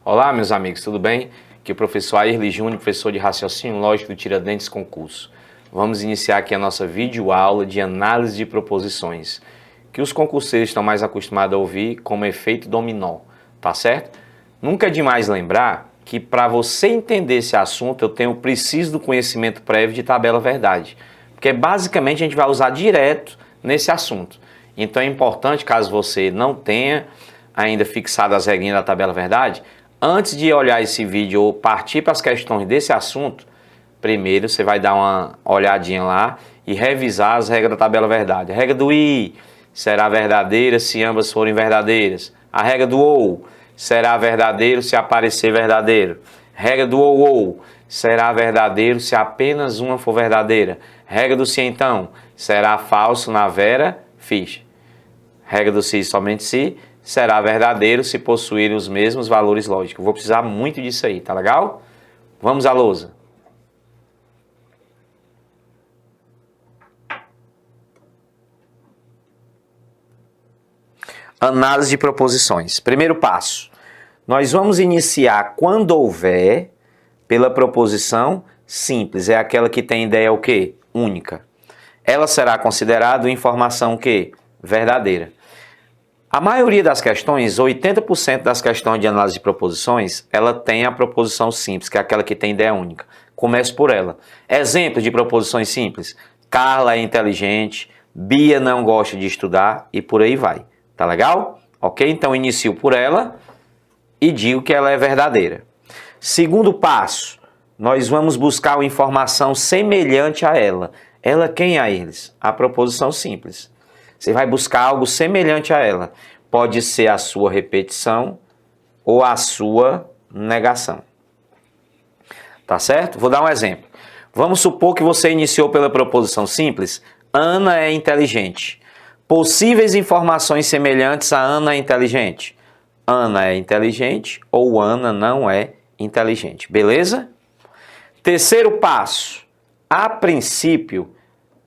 Olá, meus amigos, tudo bem? Aqui é o professor Airly Júnior, professor de Raciocínio Lógico do Tiradentes Concurso. Vamos iniciar aqui a nossa videoaula de análise de proposições, que os concurseiros estão mais acostumados a ouvir como efeito dominó, tá certo? Nunca é demais lembrar que para você entender esse assunto, preciso do conhecimento prévio de tabela verdade, porque basicamente a gente vai usar direto nesse assunto. Então é importante, caso você não tenha ainda fixado as regrinhas da tabela verdade, antes de olhar esse vídeo ou partir para as questões desse assunto, primeiro você vai dar uma olhadinha lá e revisar as regras da tabela verdade. A regra do I será verdadeira se ambas forem verdadeiras. A regra do OU será verdadeiro se aparecer verdadeiro. Regra do OU será verdadeiro se apenas uma for verdadeira. Regra do se então será falso na vera ficha. Regra do se somente se será verdadeiro se possuírem os mesmos valores lógicos. Vou precisar muito disso aí, tá legal? Vamos à lousa. Análise de proposições. Primeiro passo. Nós vamos iniciar quando houver pela proposição simples. É aquela que tem ideia o quê? Única. Ela será considerada informação o quê? Verdadeira. A maioria das questões, 80% das questões de análise de proposições, ela tem a proposição simples, que é aquela que tem ideia única. Começo por ela. Exemplo de proposições simples. Carla é inteligente, Bia não gosta de estudar e por aí vai. Tá legal? Ok? Então inicio por ela e digo que ela é verdadeira. Segundo passo, nós vamos buscar uma informação semelhante a ela. Ela quem a eles? A proposição simples. Você vai buscar algo semelhante a ela. Pode ser a sua repetição ou a sua negação. Tá certo? Vou dar um exemplo. Vamos supor que você iniciou pela proposição simples. Ana é inteligente. Possíveis informações semelhantes a Ana é inteligente. Ana é inteligente ou Ana não é inteligente. Beleza? Terceiro passo. A princípio,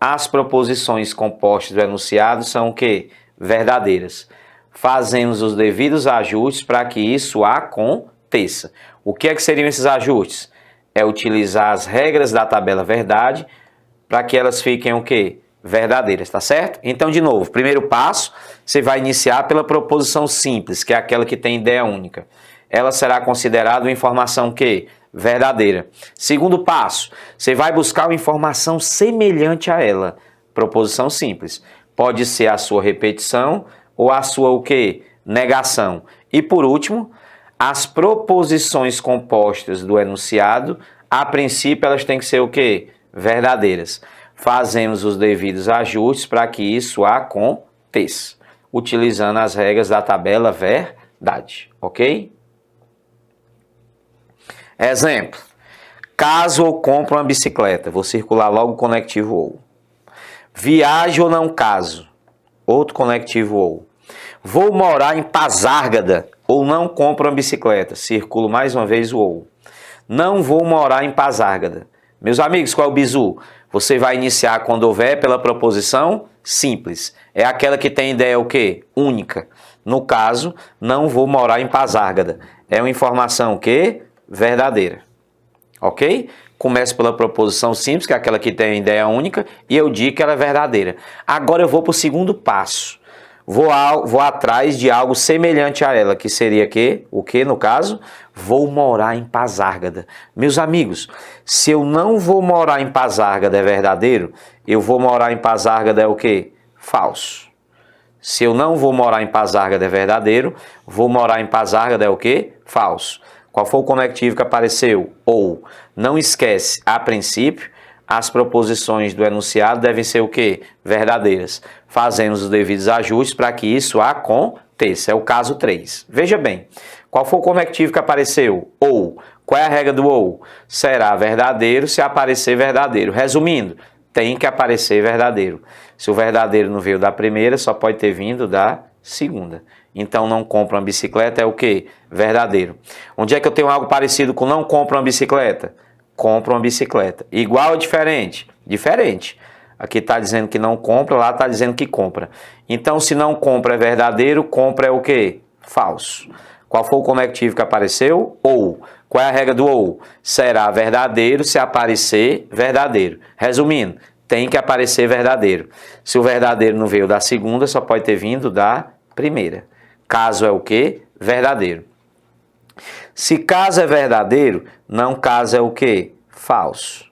as proposições compostas do enunciado são o quê? Verdadeiras. Fazemos os devidos ajustes para que isso aconteça. O que é que seriam esses ajustes? É utilizar as regras da tabela verdade para que elas fiquem o quê? Verdadeiras, tá certo? Então, de novo, primeiro passo, você vai iniciar pela proposição simples, que é aquela que tem ideia única. Ela será considerada uma informação o quê? Verdadeira. Segundo passo, você vai buscar uma informação semelhante a ela. Proposição simples. Pode ser a sua repetição ou a sua o quê? Negação. E por último, as proposições compostas do enunciado, a princípio elas têm que ser o quê? Verdadeiras. Fazemos os devidos ajustes para que isso aconteça, utilizando as regras da tabela verdade, ok? Exemplo, caso eu compre uma bicicleta, vou circular logo o conectivo OU. Viajo ou não caso, outro conectivo OU. Vou morar em Pazárgada ou não compro uma bicicleta, circulo mais uma vez o OU. Não vou morar em Pazárgada. Meus amigos, qual é o bizu? Você vai iniciar quando houver pela proposição simples. É aquela que tem ideia o quê? Única. No caso, não vou morar em Pazárgada. É uma informação o quê? Verdadeira. Ok? Começo pela proposição simples, que é aquela que tem ideia única, e eu digo que ela é verdadeira. Agora eu vou para o segundo passo. Vou atrás de algo semelhante a ela, que seria que, o que no caso? Vou morar em Pazárgada. Meus amigos, se eu não vou morar em Pazárgada é verdadeiro, eu vou morar em Pazárgada é o quê? Falso. Se eu não vou morar em Pazárgada é verdadeiro, vou morar em Pazárgada é o quê? Falso. Qual foi o conectivo que apareceu? Ou. Não esquece, a princípio, as proposições do enunciado devem ser o quê? Verdadeiras. Fazemos os devidos ajustes para que isso aconteça. É o caso 3. Veja bem, qual foi o conectivo que apareceu? Ou. Qual é a regra do ou? Será verdadeiro se aparecer verdadeiro. Resumindo, tem que aparecer verdadeiro. Se o verdadeiro não veio da primeira, só pode ter vindo da segunda. Então, não compra uma bicicleta é o quê? Verdadeiro. Onde é que eu tenho algo parecido com não compra uma bicicleta? Compra uma bicicleta. Igual ou diferente? Diferente. Aqui está dizendo que não compra, lá está dizendo que compra. Então, se não compra é verdadeiro, compra é o quê? Falso. Qual foi o conectivo que apareceu? Ou. Qual é a regra do ou? Será verdadeiro se aparecer verdadeiro. Resumindo, tem que aparecer verdadeiro. Se o verdadeiro não veio da segunda, só pode ter vindo da primeira. Caso é o quê? Verdadeiro. Se caso é verdadeiro, não caso é o quê? Falso.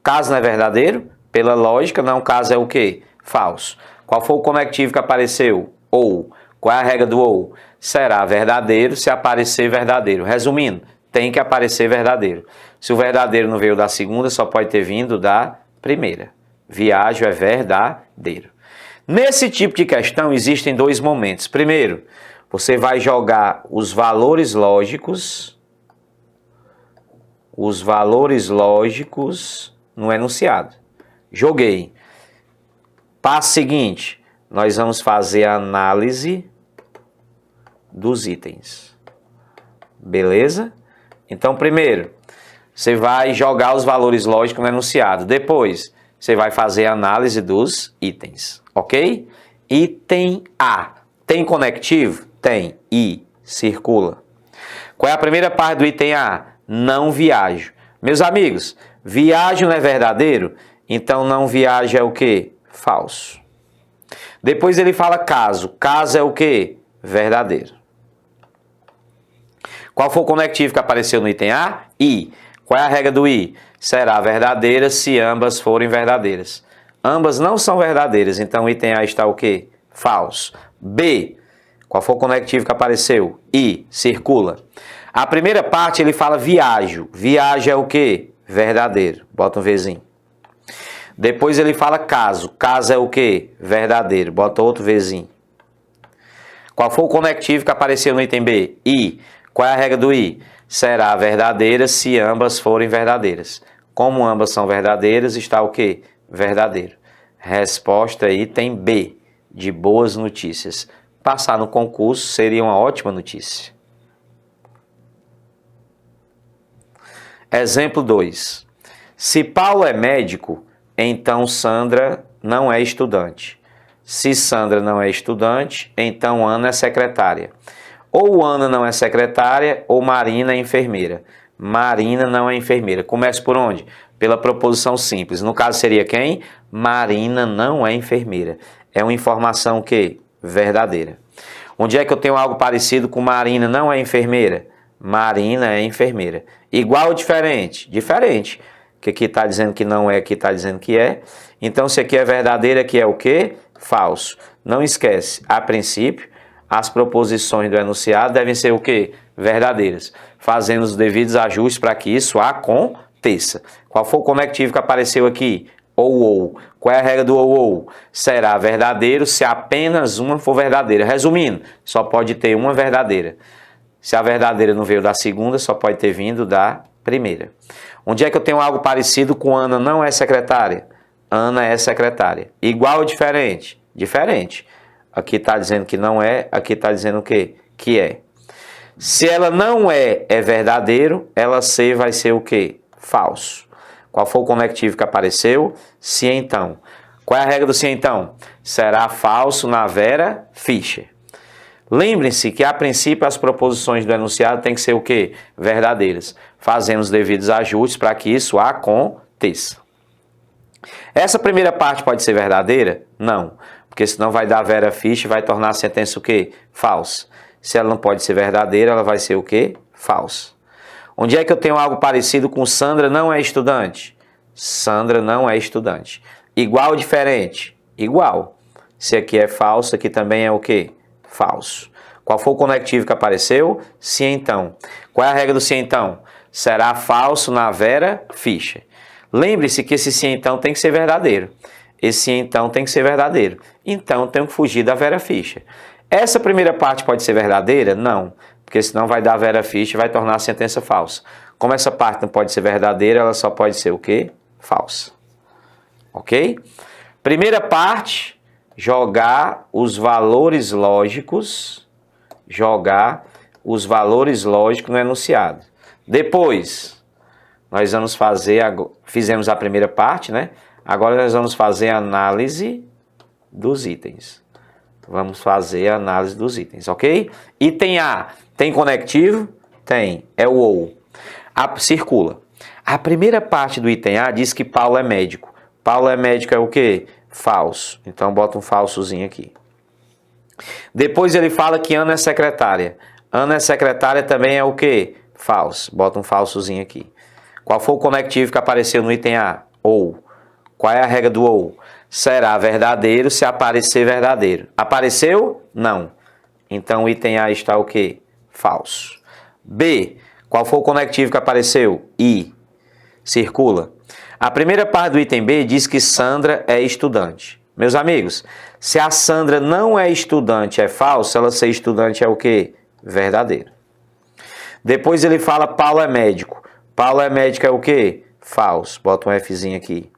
Caso não é verdadeiro, pela lógica, não caso é o quê? Falso. Qual foi o conectivo que apareceu? Ou. Qual é a regra do ou? Será verdadeiro se aparecer verdadeiro. Resumindo, tem que aparecer verdadeiro. Se o verdadeiro não veio da segunda, só pode ter vindo da primeira. Viajo é verdadeiro. Nesse tipo de questão, existem dois momentos. Primeiro, você vai jogar os valores lógicos no enunciado. Joguei. Passo seguinte, nós vamos fazer a análise dos itens. Beleza? Então, primeiro, você vai jogar os valores lógicos no enunciado. Depois, você vai fazer a análise dos itens. Ok? Item A. Tem conectivo? Tem. I. Circula. Qual é a primeira parte do item A? Não viajo. Meus amigos, viajo não é verdadeiro? Então, não viajo é o quê? Falso. Depois ele fala caso. Caso é o quê? Verdadeiro. Qual foi o conectivo que apareceu no item A? I. Qual é a regra do I? Será verdadeira se ambas forem verdadeiras. Ambas não são verdadeiras, então o item A está o quê? Falso. B. Qual foi o conectivo que apareceu? I. Circula. A primeira parte ele fala viajo. Viajo é o quê? Verdadeiro. Bota um Vzinho. Depois ele fala caso. Caso é o quê? Verdadeiro. Bota outro Vzinho. Qual foi o conectivo que apareceu no item B? I. Qual é a regra do I? Será verdadeira se ambas forem verdadeiras. Como ambas são verdadeiras, está o quê? Verdadeiro. Resposta item B, de boas notícias. Passar no concurso seria uma ótima notícia. Exemplo 2. Se Paulo é médico, então Sandra não é estudante. Se Sandra não é estudante, então Ana é secretária. Ou Ana não é secretária, ou Marina é enfermeira. Marina não é enfermeira. Começa por onde? Pela proposição simples. No caso seria quem? Marina não é enfermeira. É uma informação o quê? Verdadeira. Onde é que eu tenho algo parecido com Marina não é enfermeira? Marina é enfermeira. Igual ou diferente? Diferente. Que aqui está dizendo que não é, aqui está dizendo que é. Então, se aqui é verdadeira, aqui é o quê? Falso. Não esquece, a princípio, as proposições do enunciado devem ser o quê? Verdadeiras. Fazendo os devidos ajustes para que isso aconteça. Qual foi o conectivo que apareceu aqui? Ou. Qual é a regra do ou? Será verdadeiro se apenas uma for verdadeira. Resumindo, só pode ter uma verdadeira. Se a verdadeira não veio da segunda, só pode ter vindo da primeira. Onde é que eu tenho algo parecido com Ana não é secretária? Ana é secretária. Igual ou diferente? Diferente. Aqui está dizendo que não é, aqui está dizendo o quê? Que é. Se ela não é verdadeiro, ela ser vai ser o quê? Falso. Qual foi o conectivo que apareceu? Se então. Qual é a regra do se então? Será falso na Vera Fischer. Lembrem-se que, a princípio, as proposições do enunciado têm que ser o quê? Verdadeiras. Fazendo os devidos ajustes para que isso aconteça. Essa primeira parte pode ser verdadeira? Não. Porque senão vai dar Vera Fischer e vai tornar a sentença o quê? Falsa. Se ela não pode ser verdadeira, ela vai ser o quê? Falsa. Onde é que eu tenho algo parecido com Sandra não é estudante? Sandra não é estudante. Igual ou diferente? Igual. Se aqui é falso, aqui também é o quê? Falso. Qual foi o conectivo que apareceu? Se então. Qual é a regra do se então? Será falso na Vera Fischer. Lembre-se que esse se então tem que ser verdadeiro. Esse se então tem que ser verdadeiro. Então, tenho que fugir da Vera Fischer. Essa primeira parte pode ser verdadeira? Não. Porque senão vai dar Vera Fischer e vai tornar a sentença falsa. Como essa parte não pode ser verdadeira, ela só pode ser o quê? Falsa. Ok? Primeira parte, jogar os valores lógicos. Jogar os valores lógicos no enunciado. Depois, nós vamos fazer, fizemos a primeira parte, né? Agora nós vamos fazer a análise dos itens. Vamos fazer a análise dos itens, ok? Item A, Tem conectivo? Tem. É o ou. Circula. A primeira parte do item A diz que Paulo é médico. Paulo é médico é o quê? Falso. Então bota um falsozinho aqui. Depois ele fala que Ana é secretária. Ana é secretária também é o quê? Falso. Bota um falsozinho aqui. Qual foi o conectivo que apareceu no item A? Ou. Qual é a regra do ou? Será verdadeiro se aparecer verdadeiro. Apareceu? Não. Então o item A está o quê? Falso. B. Qual foi o conectivo que apareceu? I. Circula. A primeira parte do item B diz que Sandra é estudante. Meus amigos, se a Sandra não é estudante é falso, ela ser estudante é o quê? Verdadeiro. Depois ele fala Paulo é médico. Paulo é médico é o quê? Falso. Bota um Fzinho aqui.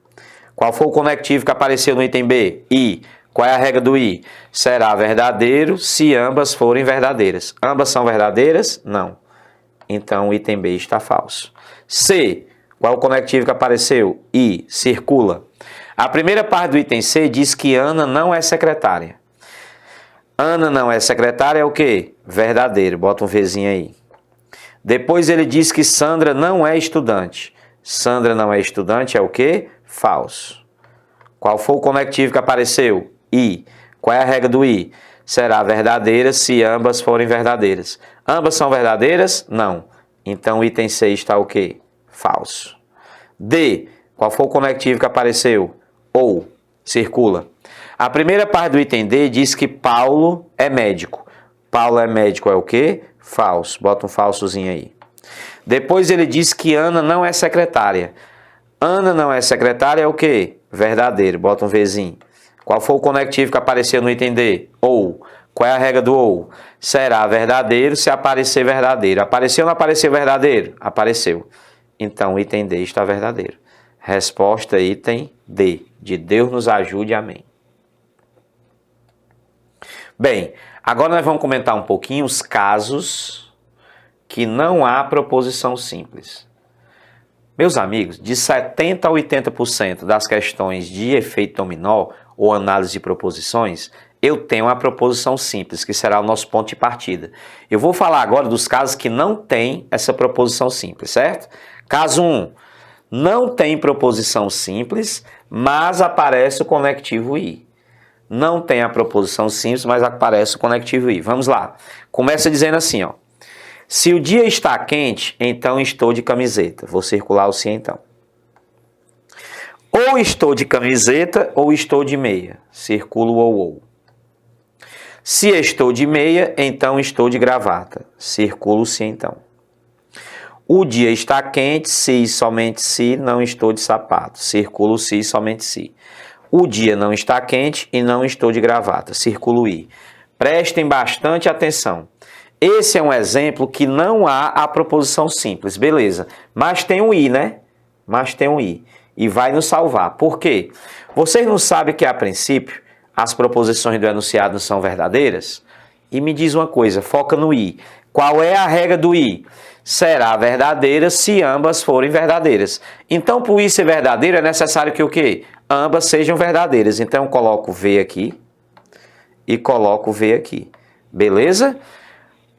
Qual foi o conectivo que apareceu no item B? I. Qual é a regra do I? Será verdadeiro se ambas forem verdadeiras. Ambas são verdadeiras? Não. Então o item B está falso. C. Qual é o conectivo que apareceu? I. Circula. A primeira parte do item C diz que Ana não é secretária. Ana não é secretária é o quê? Verdadeiro. Bota um Vzinho aí. Depois ele diz que Sandra não é estudante. Sandra não é estudante é o quê? Falso. Qual foi o conectivo que apareceu? I. Qual é a regra do I? Será verdadeira se ambas forem verdadeiras. Ambas são verdadeiras? Não. Então o item C está o quê? Falso. D. Qual foi o conectivo que apareceu? Ou. Circula. A primeira parte do item D diz que Paulo é médico. Paulo é médico é o quê? Falso. Bota um falsozinho aí. Depois ele diz que Ana não é secretária. Ana não é secretária é o quê? Verdadeiro. Bota um Vzinho. Qual foi o conectivo que apareceu no item D? Ou. Qual é a regra do ou? Será verdadeiro se aparecer verdadeiro. Apareceu ou não apareceu verdadeiro? Apareceu. Então o item D está verdadeiro. Resposta item D. De Deus nos ajude. Amém. Bem, agora nós vamos comentar um pouquinho os casos que não há proposição simples. Meus amigos, de 70% a 80% das questões de efeito dominó ou análise de proposições, eu tenho a proposição simples, que será o nosso ponto de partida. Eu vou falar agora dos casos que não tem essa proposição simples, certo? Caso 1, não tem proposição simples, mas aparece o conectivo I. Não tem a proposição simples, mas aparece o conectivo I. Vamos lá. Começa dizendo assim, ó. Se o dia está quente, então estou de camiseta. Vou circular o se então. Ou estou de camiseta ou estou de meia. Circulo o ou. Se estou de meia, então estou de gravata. Circulo o se então. O dia está quente, se e somente se, não estou de sapato. Circulo se e somente se. O dia não está quente e não estou de gravata. Circulo I. Prestem bastante atenção. Esse é um exemplo que não há a proposição simples, beleza. Mas tem um I, né? Mas tem um I. E vai nos salvar. Por quê? Vocês não sabem que, a princípio, as proposições do enunciado são verdadeiras? E me diz uma coisa, foca no I. Qual é a regra do I? Será verdadeira se ambas forem verdadeiras. Então, por I ser verdadeiro, é necessário que o quê? Ambas sejam verdadeiras. Então, eu coloco V aqui e coloco V aqui. Beleza?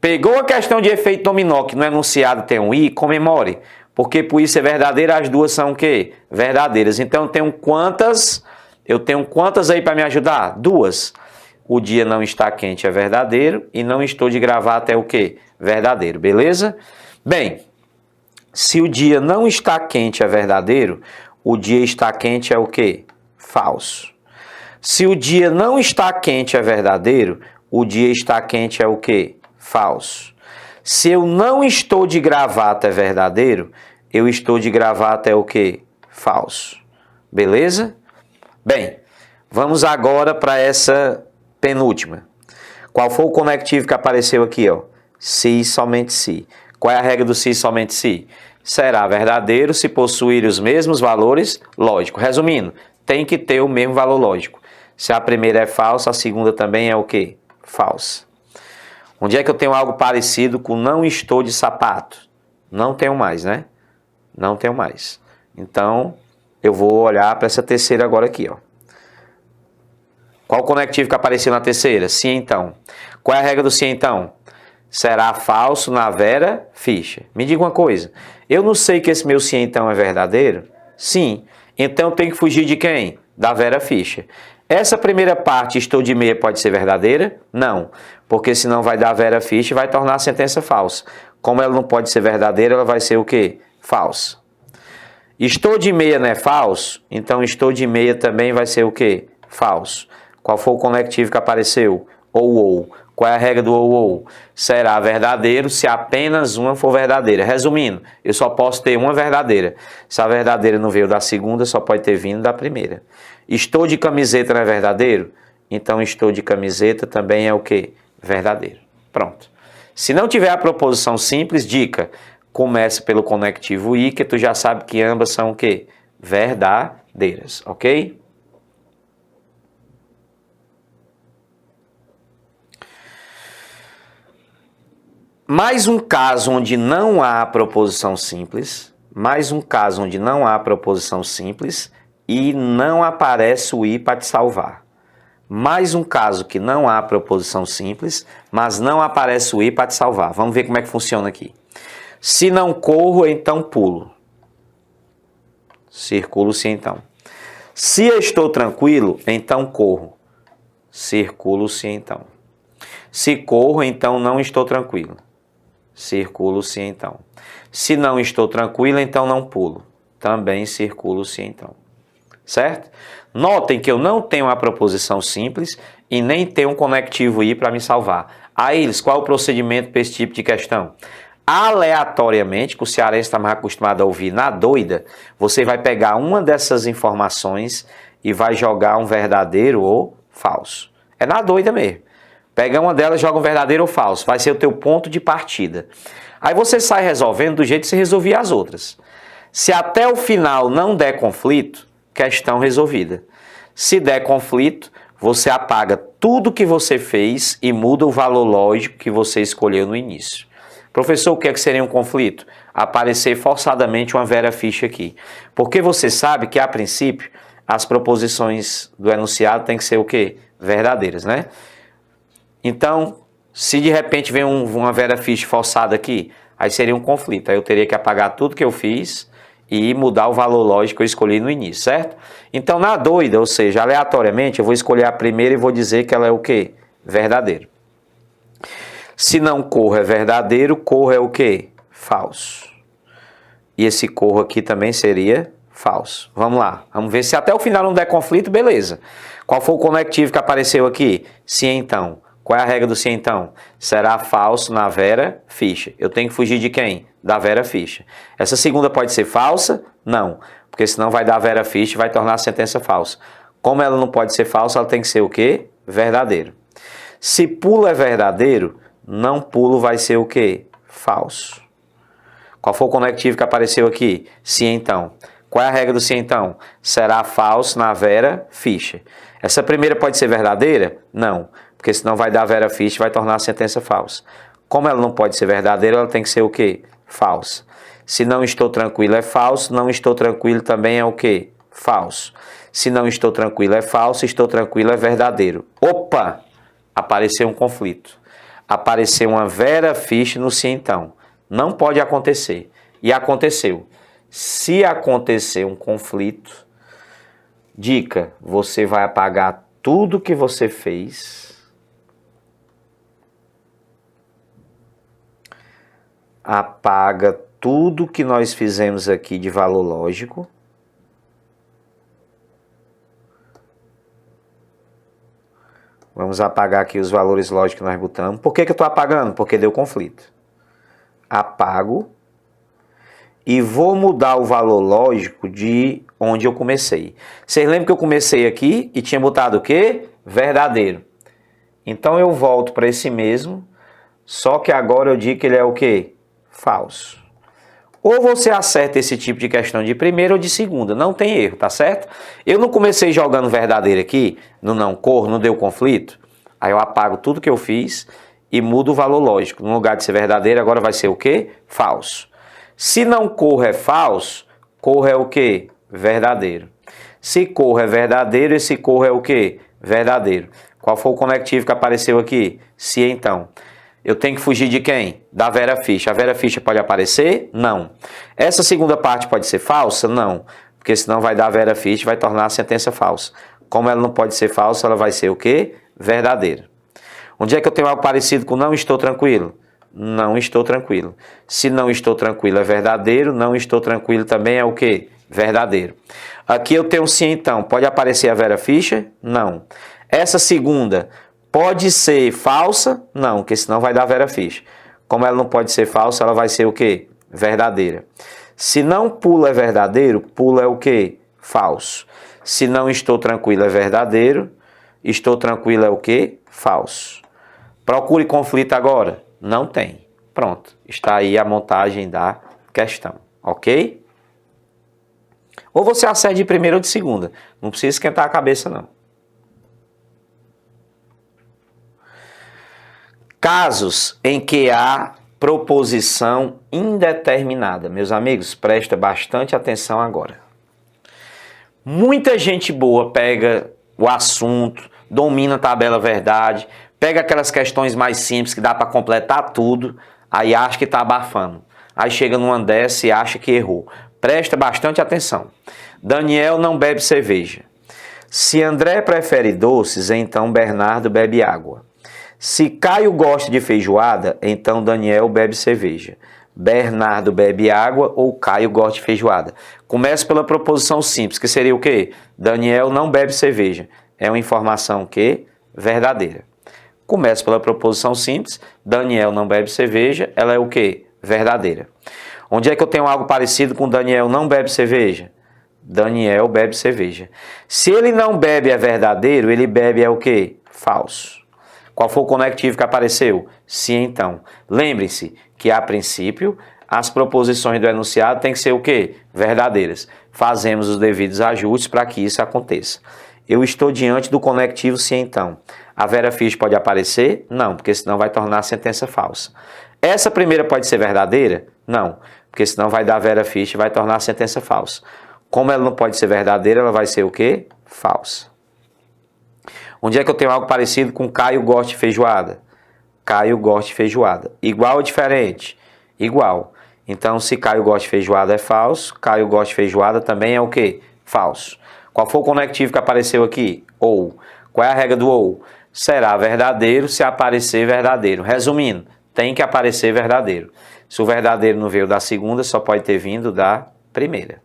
Pegou a questão de efeito dominó, que no enunciado tem um I, comemore. Porque por I ser verdadeira, as duas são o quê? Verdadeiras. Então, eu tenho quantas? Eu tenho quantas aí para me ajudar? Duas. O dia não está quente é verdadeiro e não estou de gravata é o quê? Verdadeiro, beleza? Bem, se o dia não está quente é verdadeiro, o dia está quente é o quê? Falso. Se o dia não está quente é verdadeiro, o dia está quente é o quê? Falso. Se eu não estou de gravata é verdadeiro, eu estou de gravata é o quê? Falso. Beleza? Bem, vamos agora para essa penúltima. Qual foi o conectivo que apareceu aqui, ó? Se e somente se. Qual é a regra do se e somente se? Será verdadeiro se possuir os mesmos valores lógicos. Resumindo, tem que ter o mesmo valor lógico. Se a primeira é falsa, a segunda também é o quê? Falsa. Onde é que eu tenho algo parecido com não estou de sapato? Não tenho mais, né? Não tenho mais. Então, eu vou olhar para essa terceira agora aqui, ó. Qual o conectivo que apareceu na terceira? Se então. Qual é a regra do se então? será falso na Vera Fischer. Me diga uma coisa, eu não sei que esse meu se então é verdadeiro? Sim, então eu tenho que fugir de quem? Da Vera Fischer. Essa primeira parte, estou de meia, pode ser verdadeira? Não, porque senão vai dar Vera Fischer e vai tornar a sentença falsa. Como ela não pode ser verdadeira, ela vai ser o quê? Falsa. Estou de meia não é falso? Então estou de meia também vai ser o quê? Falso. Qual foi o conectivo que apareceu? Ou. Qual é a regra do ou? Será verdadeiro se apenas uma for verdadeira. Resumindo, eu só posso ter uma verdadeira. Se a verdadeira não veio da segunda, só pode ter vindo da primeira. Estou de camiseta não é verdadeiro? Então estou de camiseta também é o quê? Verdadeiro. Pronto. Se não tiver a proposição simples, dica, comece pelo conectivo I, que tu já sabe que ambas são o quê? Verdadeiras, ok? Mais um caso onde não há proposição simples, e não aparece o I para te salvar. Mais um caso que não há proposição simples, mas não aparece o I para te salvar. Vamos ver como é que funciona aqui. Se não corro, então pulo. Circulo-se então. Se estou tranquilo, então corro. Circulo-se então. Se corro, então não estou tranquilo. Circulo-se então. Se não estou tranquilo, então não pulo. Também circulo-se então. Certo? Notem que eu não tenho a proposição simples e nem tenho um conectivo I para me salvar. Aí, qual é o procedimento para esse tipo de questão? Aleatoriamente, que o cearense está mais acostumado a ouvir na doida, você vai pegar uma dessas informações e vai jogar um verdadeiro ou falso. É na doida mesmo. Pega uma delas, joga um verdadeiro ou falso. Vai ser o teu ponto de partida. Aí você sai resolvendo do jeito que você resolvia as outras. Se até o final não der conflito, questão resolvida. Se der conflito, você apaga tudo que você fez e muda o valor lógico que você escolheu no início. Professor, o que é que seria um conflito? Aparecer forçadamente uma Vera Fischer aqui. Porque você sabe que, a princípio, as proposições do enunciado têm que ser o quê? Verdadeiras, né? Então, se de repente vem uma Vera Fischer forçada aqui, aí seria um conflito. Aí eu teria que apagar tudo que eu fiz e mudar o valor lógico que eu escolhi no início, certo? Então, na doida, ou seja, aleatoriamente, eu vou escolher a primeira e vou dizer que ela é o quê? Verdadeiro. Se não corro é verdadeiro, corro é o quê? Falso. E esse corro aqui também seria falso. Vamos lá. Vamos ver se até o final não der conflito, beleza. Qual foi o conectivo que apareceu aqui? Se então. Qual é a regra do se então? Será falso na Vera Fischer. Eu tenho que fugir de quem? Da Vera Fischer. Essa segunda pode ser falsa? Não. Porque senão vai dar Vera Fischer e vai tornar a sentença falsa. Como ela não pode ser falsa, ela tem que ser o quê? Verdadeiro. Se pulo é verdadeiro, não pulo vai ser o quê? Falso. Qual foi o conectivo que apareceu aqui? Se então. Qual é a regra do se então? Será falso na Vera Fischer. Essa primeira pode ser verdadeira? Não. Porque senão vai dar Vera Fischer e vai tornar a sentença falsa. Como ela não pode ser verdadeira, ela tem que ser o quê? Falsa. Se não estou tranquilo é falso, não estou tranquilo também é o quê? Falso. Se não estou tranquilo é falso, estou tranquilo é verdadeiro. Opa! Apareceu um conflito. Apareceu uma Vera Fischer no se então. Não pode acontecer. E aconteceu. Se acontecer um conflito, dica, você vai apagar tudo que você fez. Apaga tudo que nós fizemos aqui de valor lógico. Vamos apagar aqui os valores lógicos que nós botamos. Por que eu estou apagando? Porque deu conflito. Apago. E vou mudar o valor lógico de onde eu comecei. Vocês lembram que eu comecei aqui e tinha botado o quê? Verdadeiro. Então eu volto para esse mesmo, só que agora eu digo que ele é o quê? Falso. Ou você acerta esse tipo de questão de primeira ou de segunda, não tem erro, tá certo? Eu não comecei jogando verdadeiro aqui, no não corro, não deu conflito, aí eu apago tudo que eu fiz e mudo o valor lógico. No lugar de ser verdadeiro, agora vai ser o quê? Falso. Se não corro é falso, corro é o quê? Verdadeiro. Se corro é verdadeiro, esse corro é o quê? Verdadeiro. Qual foi o conectivo que apareceu aqui? Se então. Eu tenho que fugir de quem? Da Vera Fischer. A Vera Fischer pode aparecer? Não. Essa segunda parte pode ser falsa? Não. Porque senão vai dar a Vera Fischer, vai tornar a sentença falsa. Como ela não pode ser falsa, ela vai ser o quê? Verdadeira. Onde é que eu tenho algo parecido com não estou tranquilo? Não estou tranquilo. Se não estou tranquilo é verdadeiro, não estou tranquilo também é o quê? Verdadeiro. Aqui eu tenho sim então. Pode aparecer a Vera Fischer? Não. Essa segunda pode ser falsa? Não, porque senão vai dar Vera Fischer. Como ela não pode ser falsa, ela vai ser o quê? Verdadeira. Se não pula é verdadeiro, pula é o quê? Falso. Se não estou tranquilo é verdadeiro, estou tranquilo é o quê? Falso. Procure conflito agora? Não tem. Pronto. Está aí a montagem da questão. Ok? Ou você acerta de primeira ou de segunda. Não precisa esquentar a cabeça, não. Casos em que há proposição indeterminada. Meus amigos, presta bastante atenção agora. Muita gente boa pega o assunto, domina a tabela verdade, pega aquelas questões mais simples que dá para completar tudo, aí acha que está abafando. Aí chega numa dessa e acha que errou. Presta bastante atenção. Daniel não bebe cerveja. Se André prefere doces, então Bernardo bebe água. Se Caio gosta de feijoada, então Daniel bebe cerveja. Bernardo bebe água ou Caio gosta de feijoada. Começa pela proposição simples, que seria o quê? Daniel não bebe cerveja. É uma informação que verdadeira. Começa pela proposição simples, Daniel não bebe cerveja, ela é o quê? Verdadeira. Onde é que eu tenho algo parecido com Daniel não bebe cerveja? Daniel bebe cerveja. Se ele não bebe é verdadeiro, ele bebe é o quê? Falso. Qual foi o conectivo que apareceu? Se então. Lembre-se que, a princípio, as proposições do enunciado têm que ser o quê? Verdadeiras. Fazemos os devidos ajustes para que isso aconteça. Eu estou diante do conectivo se então. A Vera Fischer pode aparecer? Não, porque senão vai tornar a sentença falsa. Essa primeira pode ser verdadeira? Não, porque senão vai dar a Vera Fischer e vai tornar a sentença falsa. Como ela não pode ser verdadeira, ela vai ser o quê? Falsa. Onde é que eu tenho algo parecido com Caio gosta de feijoada? Caio gosta de feijoada. Igual ou diferente? Igual. Então, se Caio gosta de feijoada é falso, Caio gosta de feijoada também é o quê? Falso. Qual foi o conectivo que apareceu aqui? Ou. Qual é a regra do ou? Será verdadeiro se aparecer verdadeiro. Resumindo, tem que aparecer verdadeiro. Se o verdadeiro não veio da segunda, só pode ter vindo da primeira.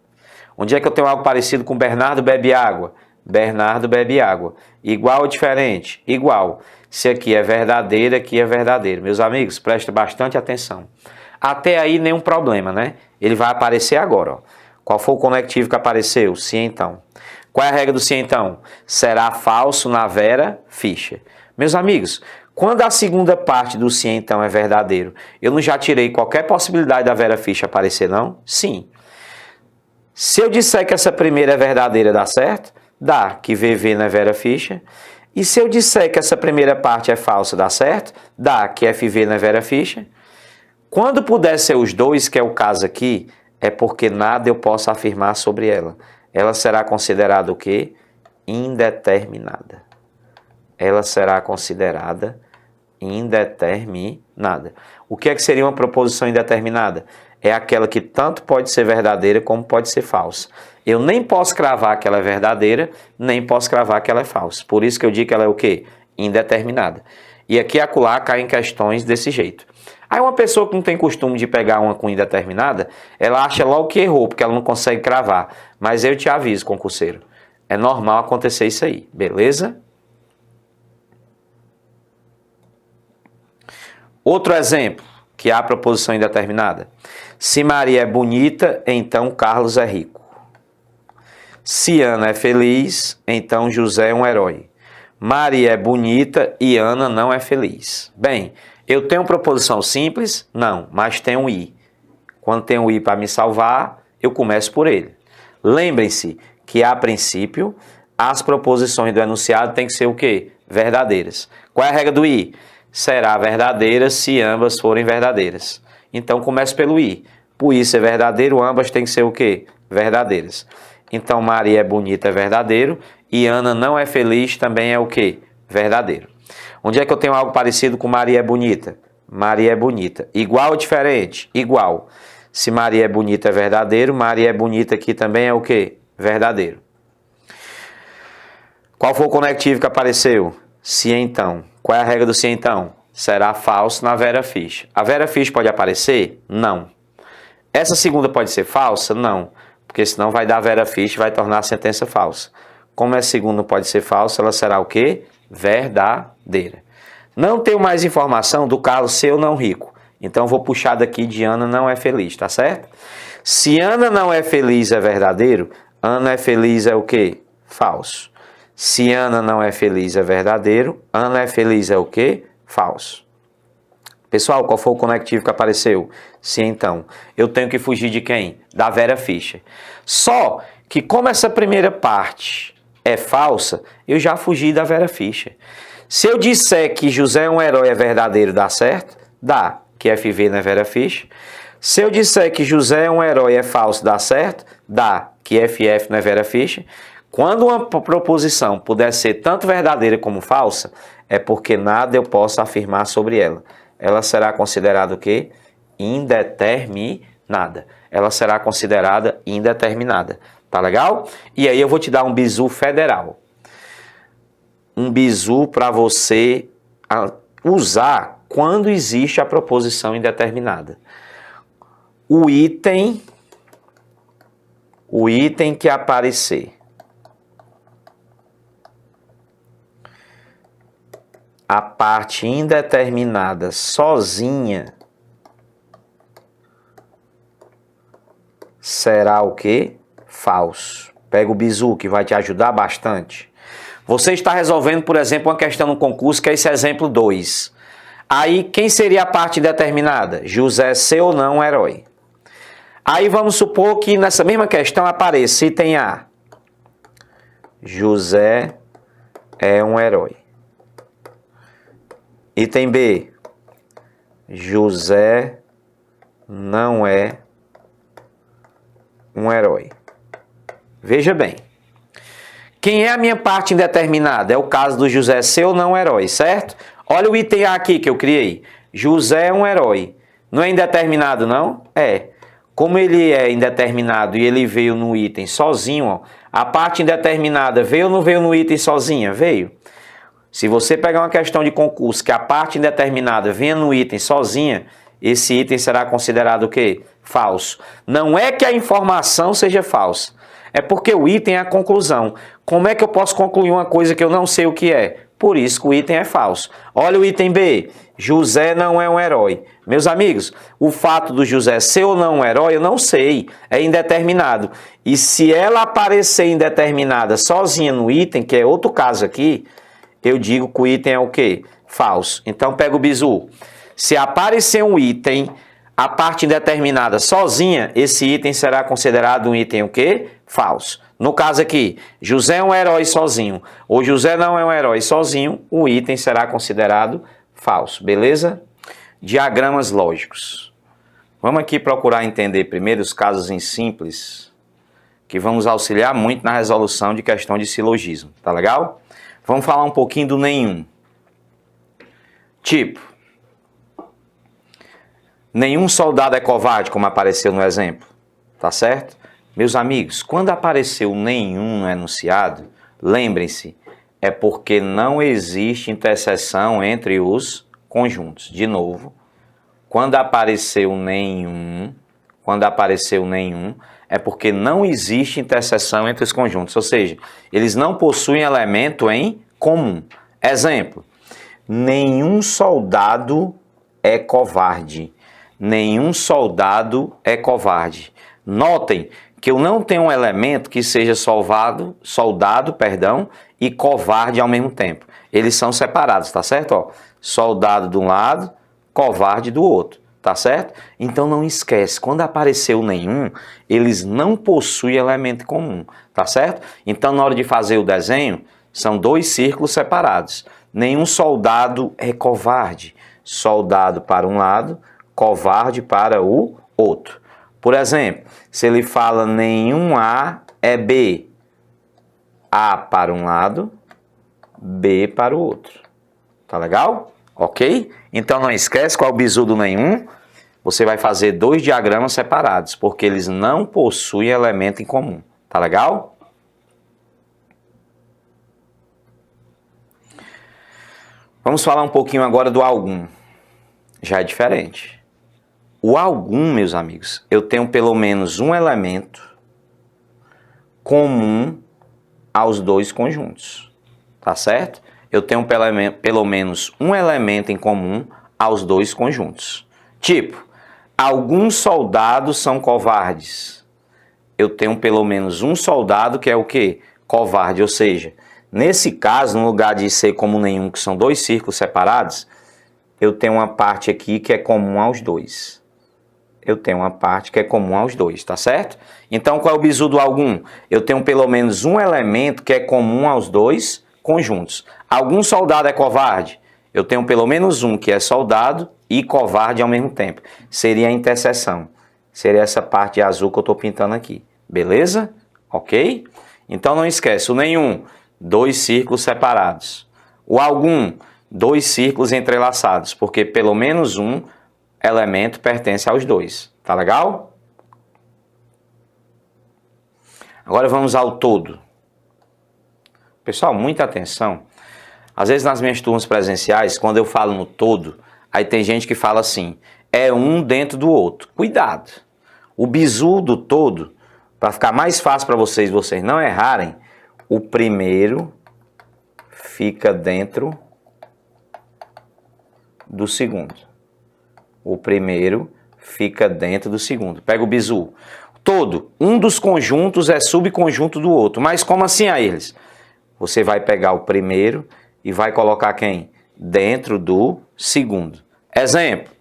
Onde é que eu tenho algo parecido com Bernardo bebe água? Bernardo bebe água. Igual ou diferente? Igual. Se aqui é verdadeiro, aqui é verdadeiro. Meus amigos, prestem bastante atenção. Até aí nenhum problema, né? Ele vai aparecer agora, ó. Qual foi o conectivo que apareceu? Se então. Qual é a regra do se então? Será falso na Vera Fischer. Meus amigos, quando a segunda parte do se então é verdadeiro, eu não já tirei qualquer possibilidade da Vera Fischer aparecer, não? Sim. Se eu disser que essa primeira é verdadeira, dá certo? Dá, que VV não é Vera Fischer. E se eu disser que essa primeira parte é falsa, dá certo? Dá, que FV não é Vera Fischer. Quando puder ser os dois, que é o caso aqui, é porque nada eu posso afirmar sobre ela. Ela será considerada o quê? Indeterminada. Ela será considerada indeterminada. O que é que seria uma proposição indeterminada? É aquela que tanto pode ser verdadeira como pode ser falsa. Eu nem posso cravar que ela é verdadeira, nem posso cravar que ela é falsa. Por isso que eu digo que ela é o quê? Indeterminada. E aqui e acolá caem questões desse jeito. Aí uma pessoa que não tem costume de pegar uma com indeterminada, ela acha logo que errou, porque ela não consegue cravar. Mas eu te aviso, concurseiro, é normal acontecer isso aí, beleza? Outro exemplo, que há a proposição indeterminada. Se Maria é bonita, então Carlos é rico. Se Ana é feliz, então José é um herói. Maria é bonita e Ana não é feliz. Bem, eu tenho proposição simples? Não, mas tem um i. Quando tem um i para me salvar, eu começo por ele. Lembrem-se que, a princípio, as proposições do enunciado têm que ser o quê? Verdadeiras. Qual é a regra do i? Será verdadeira se ambas forem verdadeiras. Então, começo pelo i. Por i ser verdadeiro, ambas têm que ser o quê? Verdadeiras. Então, Maria é bonita é verdadeiro e Ana não é feliz também é o quê? Verdadeiro. Onde é que eu tenho algo parecido com Maria é bonita? Maria é bonita. Igual ou diferente? Igual. Se Maria é bonita é verdadeiro, Maria é bonita aqui também é o quê? Verdadeiro. Qual foi o conectivo que apareceu? Se então. Qual é a regra do se então? Será falso na Vera Fish. A Vera Fish pode aparecer? Não. Essa segunda pode ser falsa? Não. Porque senão vai dar Vera Fish e vai tornar a sentença falsa. Como a segunda pode ser falsa, ela será o quê? Verdadeira. Não tenho mais informação do Carlos ser ou não rico. Então vou puxar daqui de Ana não é feliz, tá certo? Se Ana não é feliz é verdadeiro, Ana é feliz é o quê? Falso. Se Ana não é feliz é verdadeiro, Ana é feliz é o quê? Falso. Pessoal, qual foi o conectivo que apareceu? Se então. Eu tenho que fugir de quem? Da Vera Fischer. Só que como essa primeira parte é falsa, eu já fugi da Vera Fischer. Se eu disser que José é um herói é verdadeiro, dá certo? Dá, que FV não é Vera Fischer. Se eu disser que José é um herói é falso, dá certo? Dá, que FF não é Vera Fischer. Quando uma proposição puder ser tanto verdadeira como falsa, é porque nada eu posso afirmar sobre ela. Ela será considerada o quê? Indeterminada. Ela será considerada indeterminada. Tá legal? E aí eu vou te dar um bizu federal. Um bizu para você usar quando existe a proposição indeterminada. O item que aparecer a parte indeterminada sozinha será o quê? Falso. Pega o bizu que vai te ajudar bastante. Você está resolvendo, por exemplo, uma questão no concurso, que é esse exemplo 2. Aí, quem seria a parte determinada? José ser ou não um herói. Aí vamos supor que nessa mesma questão apareça item A. José é um herói. Item B. José não é um herói. Veja bem. Quem é a minha parte indeterminada? É o caso do José ser ou não herói, certo? Olha o item A aqui que eu criei. José é um herói. Não é indeterminado, não? É. Como ele é indeterminado e ele veio no item sozinho, ó, a parte indeterminada veio ou não veio no item sozinha? Veio. Se você pegar uma questão de concurso que a parte indeterminada venha no item sozinha, esse item será considerado o quê? Falso. Não é que a informação seja falsa. É porque o item é a conclusão. Como é que eu posso concluir uma coisa que eu não sei o que é? Por isso que o item é falso. Olha o item B. José não é um herói. Meus amigos, o fato do José ser ou não um herói, eu não sei. É indeterminado. E se ela aparecer indeterminada sozinha no item, que é outro caso aqui, eu digo que o item é o quê? Falso. Então pega o bizu. Se aparecer um item, a parte indeterminada sozinha, esse item será considerado um item o quê? Falso. No caso aqui, José é um herói sozinho, ou José não é um herói sozinho, o item será considerado falso, beleza? Diagramas lógicos. Vamos aqui procurar entender primeiro os casos em simples, que vão nos auxiliar muito na resolução de questão de silogismo, tá legal? Vamos falar um pouquinho do nenhum. Tipo, nenhum soldado é covarde, como apareceu no exemplo, tá certo? Meus amigos, quando apareceu nenhum no enunciado, lembrem-se, é porque não existe interseção entre os conjuntos. De novo, quando apareceu nenhum, é porque não existe interseção entre os conjuntos, ou seja, eles não possuem elemento em comum. Exemplo, nenhum soldado é covarde. Nenhum soldado é covarde. Notem que eu não tenho um elemento que seja soldado, e covarde ao mesmo tempo. Eles são separados, tá certo? Ó, soldado de um lado, covarde do outro, tá certo? Então não esquece, quando apareceu nenhum, eles não possuem elemento comum, tá certo? Então na hora de fazer o desenho, são dois círculos separados. Nenhum soldado é covarde. Soldado para um lado, covarde para o outro. Por exemplo, se ele fala nenhum A é B, A para um lado, B para o outro. Tá legal? Ok? Então não esquece qual é o bizu do nenhum. Você vai fazer 2 diagramas separados, porque eles não possuem elemento em comum. Tá legal? Vamos falar um pouquinho agora do algum. Já é diferente. O algum, meus amigos, eu tenho pelo menos um elemento comum aos 2 conjuntos. Tá certo? Eu tenho pelo menos um elemento em comum aos 2 conjuntos. Tipo, alguns soldados são covardes. Eu tenho pelo menos um soldado que é o quê? Covarde. Ou seja, nesse caso, no lugar de ser comum nenhum, que são 2 círculos separados, eu tenho uma parte aqui que é comum aos 2. Eu tenho uma parte que é comum aos 2, tá certo? Então, qual é o bizu do algum? Eu tenho pelo menos um elemento que é comum aos 2 conjuntos. Algum soldado é covarde? Eu tenho pelo menos um que é soldado e covarde ao mesmo tempo. Seria a interseção. Seria essa parte azul que eu estou pintando aqui. Beleza? Ok? Então não esquece, o nenhum, 2 círculos separados. O algum, 2 círculos entrelaçados, porque pelo menos um elemento pertence aos 2. Tá legal? Agora vamos ao todo. Pessoal, muita atenção. Às vezes nas minhas turmas presenciais, quando eu falo no todo, aí tem gente que fala assim, é um dentro do outro. Cuidado. O bizu do todo, para ficar mais fácil para vocês não errarem, o primeiro fica dentro do segundo. O primeiro fica dentro do segundo. Pega o bizu. Todo, um dos conjuntos é subconjunto do outro. Mas como assim, Aires? Você vai pegar o primeiro e vai colocar quem? Dentro do segundo. Exemplo.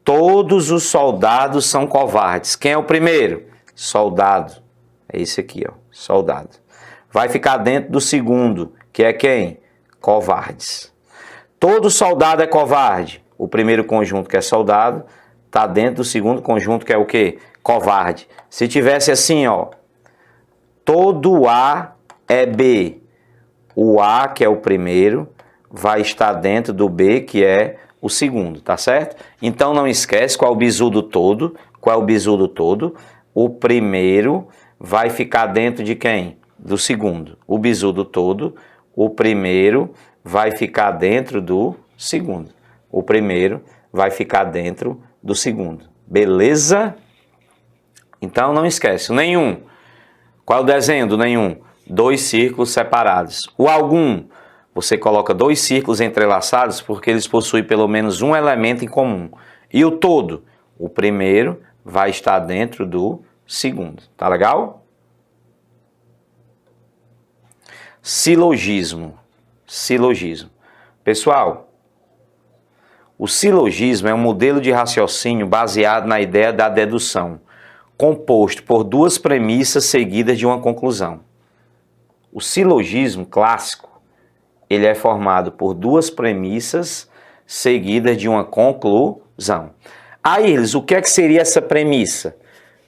Todos os soldados são covardes. Quem é o primeiro? Soldado. É esse aqui, ó. Soldado. Vai ficar dentro do segundo, que é quem? Covardes. Todo soldado é covarde. O primeiro conjunto, que é soldado, está dentro do segundo conjunto, que é o quê? Covarde. Se tivesse assim, ó. Todo A é B. O A, que é o primeiro, vai estar dentro do B, que é o segundo, tá certo? Então não esquece qual é o bizu do todo. Qual é o bizu do todo? O primeiro vai ficar dentro de quem? Do segundo. O bizu do todo, o primeiro vai ficar dentro do segundo. O primeiro vai ficar dentro do segundo. Beleza? Então não esquece. O nenhum. Qual é o desenho do nenhum? 2 círculos separados. O algum, você coloca 2 círculos entrelaçados porque eles possuem pelo menos um elemento em comum. E o todo, o primeiro vai estar dentro do segundo. Tá legal? Silogismo. Silogismo. Pessoal, o silogismo é um modelo de raciocínio baseado na ideia da dedução, composto por 2 premissas seguidas de uma conclusão. O silogismo clássico, ele é formado por 2 premissas seguidas de uma conclusão. Aí, o que é que seria essa premissa?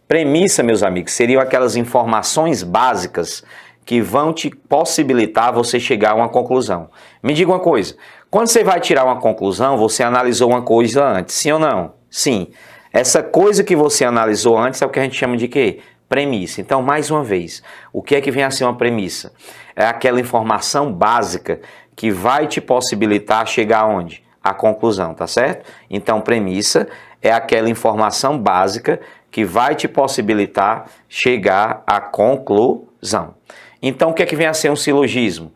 Premissa, meus amigos, seriam aquelas informações básicas que vão te possibilitar você chegar a uma conclusão. Me diga uma coisa, quando você vai tirar uma conclusão, você analisou uma coisa antes, sim ou não? Sim. Essa coisa que você analisou antes é o que a gente chama de quê? Premissa. Então, mais uma vez, o que é que vem a ser uma premissa? É aquela informação básica que vai te possibilitar chegar aonde? À conclusão, tá certo? Então, premissa é aquela informação básica que vai te possibilitar chegar à conclusão. Então, o que é que vem a ser um silogismo?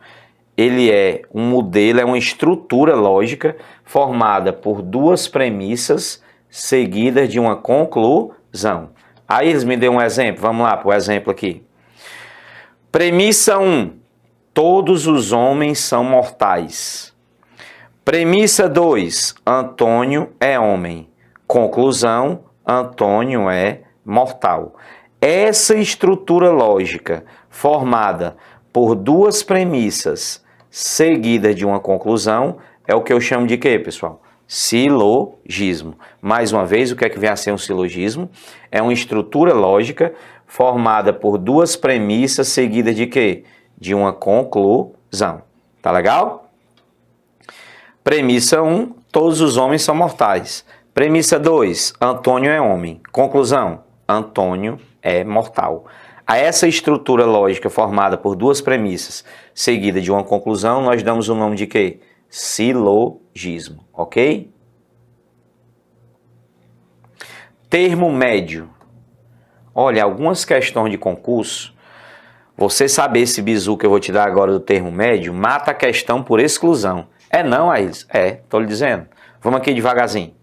Ele é um modelo, é uma estrutura lógica formada por 2 premissas seguidas de uma conclusão. Aí eles me deu um exemplo, vamos lá para o exemplo aqui. Premissa 1, todos os homens são mortais. Premissa 2, Antônio é homem. Conclusão, Antônio é mortal. Essa estrutura lógica formada por 2 premissas seguidas de uma conclusão é o que eu chamo de quê, pessoal? Silogismo. Mais uma vez, o que é que vem a ser um silogismo? É uma estrutura lógica formada por 2 premissas seguidas de quê? De uma conclusão. Tá legal? Premissa 1, todos os homens são mortais. Premissa 2, Antônio é homem. Conclusão, Antônio é mortal. A essa estrutura lógica formada por duas premissas, seguida de uma conclusão, nós damos o nome de quê? Silogismo, ok? Termo médio. Olha, algumas questões de concurso, você saber esse bizu que eu vou te dar agora do termo médio, mata a questão por exclusão. É não, Aires? É, estou lhe dizendo. Vamos aqui devagarzinho.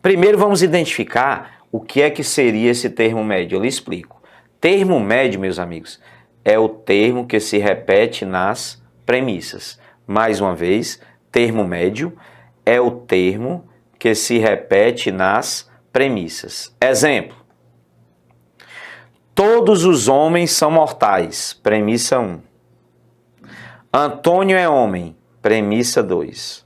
Primeiro vamos identificar o que é que seria esse termo médio. Eu lhe explico. Termo médio, meus amigos, é o termo que se repete nas premissas. Mais uma vez, termo médio é o termo que se repete nas premissas. Exemplo. Todos os homens são mortais. Premissa 1. Antônio é homem. Premissa 2.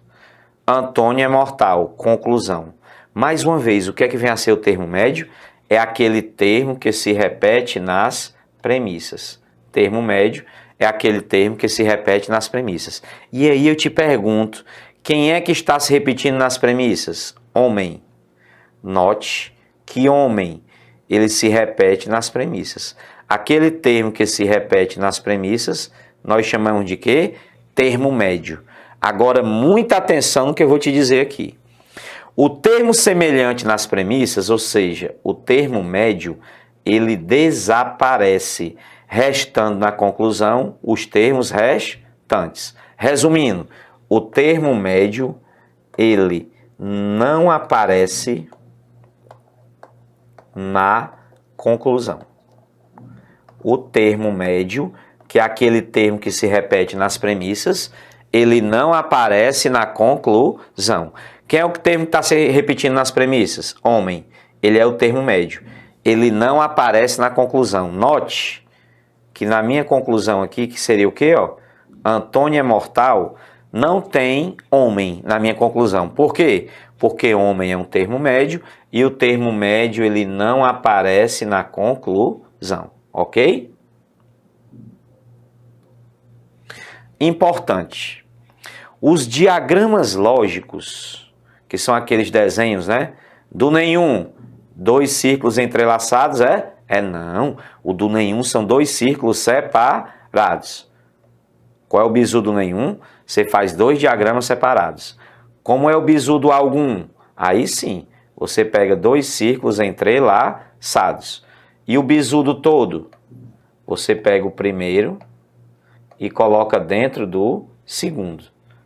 Antônio é mortal. Conclusão. Mais uma vez, o que é que vem a ser o termo médio? É aquele termo que se repete nas premissas. Termo médio é aquele termo que se repete nas premissas. E aí eu te pergunto, quem é que está se repetindo nas premissas? Homem. Note que homem, ele se repete nas premissas. Aquele termo que se repete nas premissas, nós chamamos de quê? Termo médio. Agora, muita atenção no que eu vou te dizer aqui. O termo semelhante nas premissas, ou seja, o termo médio, ele desaparece, restando na conclusão os termos restantes. Resumindo, o termo médio, ele não aparece na conclusão. O termo médio, que é aquele termo que se repete nas premissas, ele não aparece na conclusão. Quem é o termo que está se repetindo nas premissas? Homem. Ele é o termo médio. Ele não aparece na conclusão. Note que na minha conclusão aqui, que seria o quê? Antônio é mortal, não tem homem na minha conclusão. Por quê? Porque homem é um termo médio e o termo médio ele não aparece na conclusão. Ok? Importante. Os diagramas lógicos, que são aqueles desenhos, né? Do nenhum, dois círculos entrelaçados, não. O do nenhum são dois círculos separados. Qual é o bizu do nenhum? Você faz dois diagramas separados. Como é o bizu do algum? Aí sim, você pega dois círculos entrelaçados. E o bizu do todo? Você pega o primeiro e coloca dentro do segundo.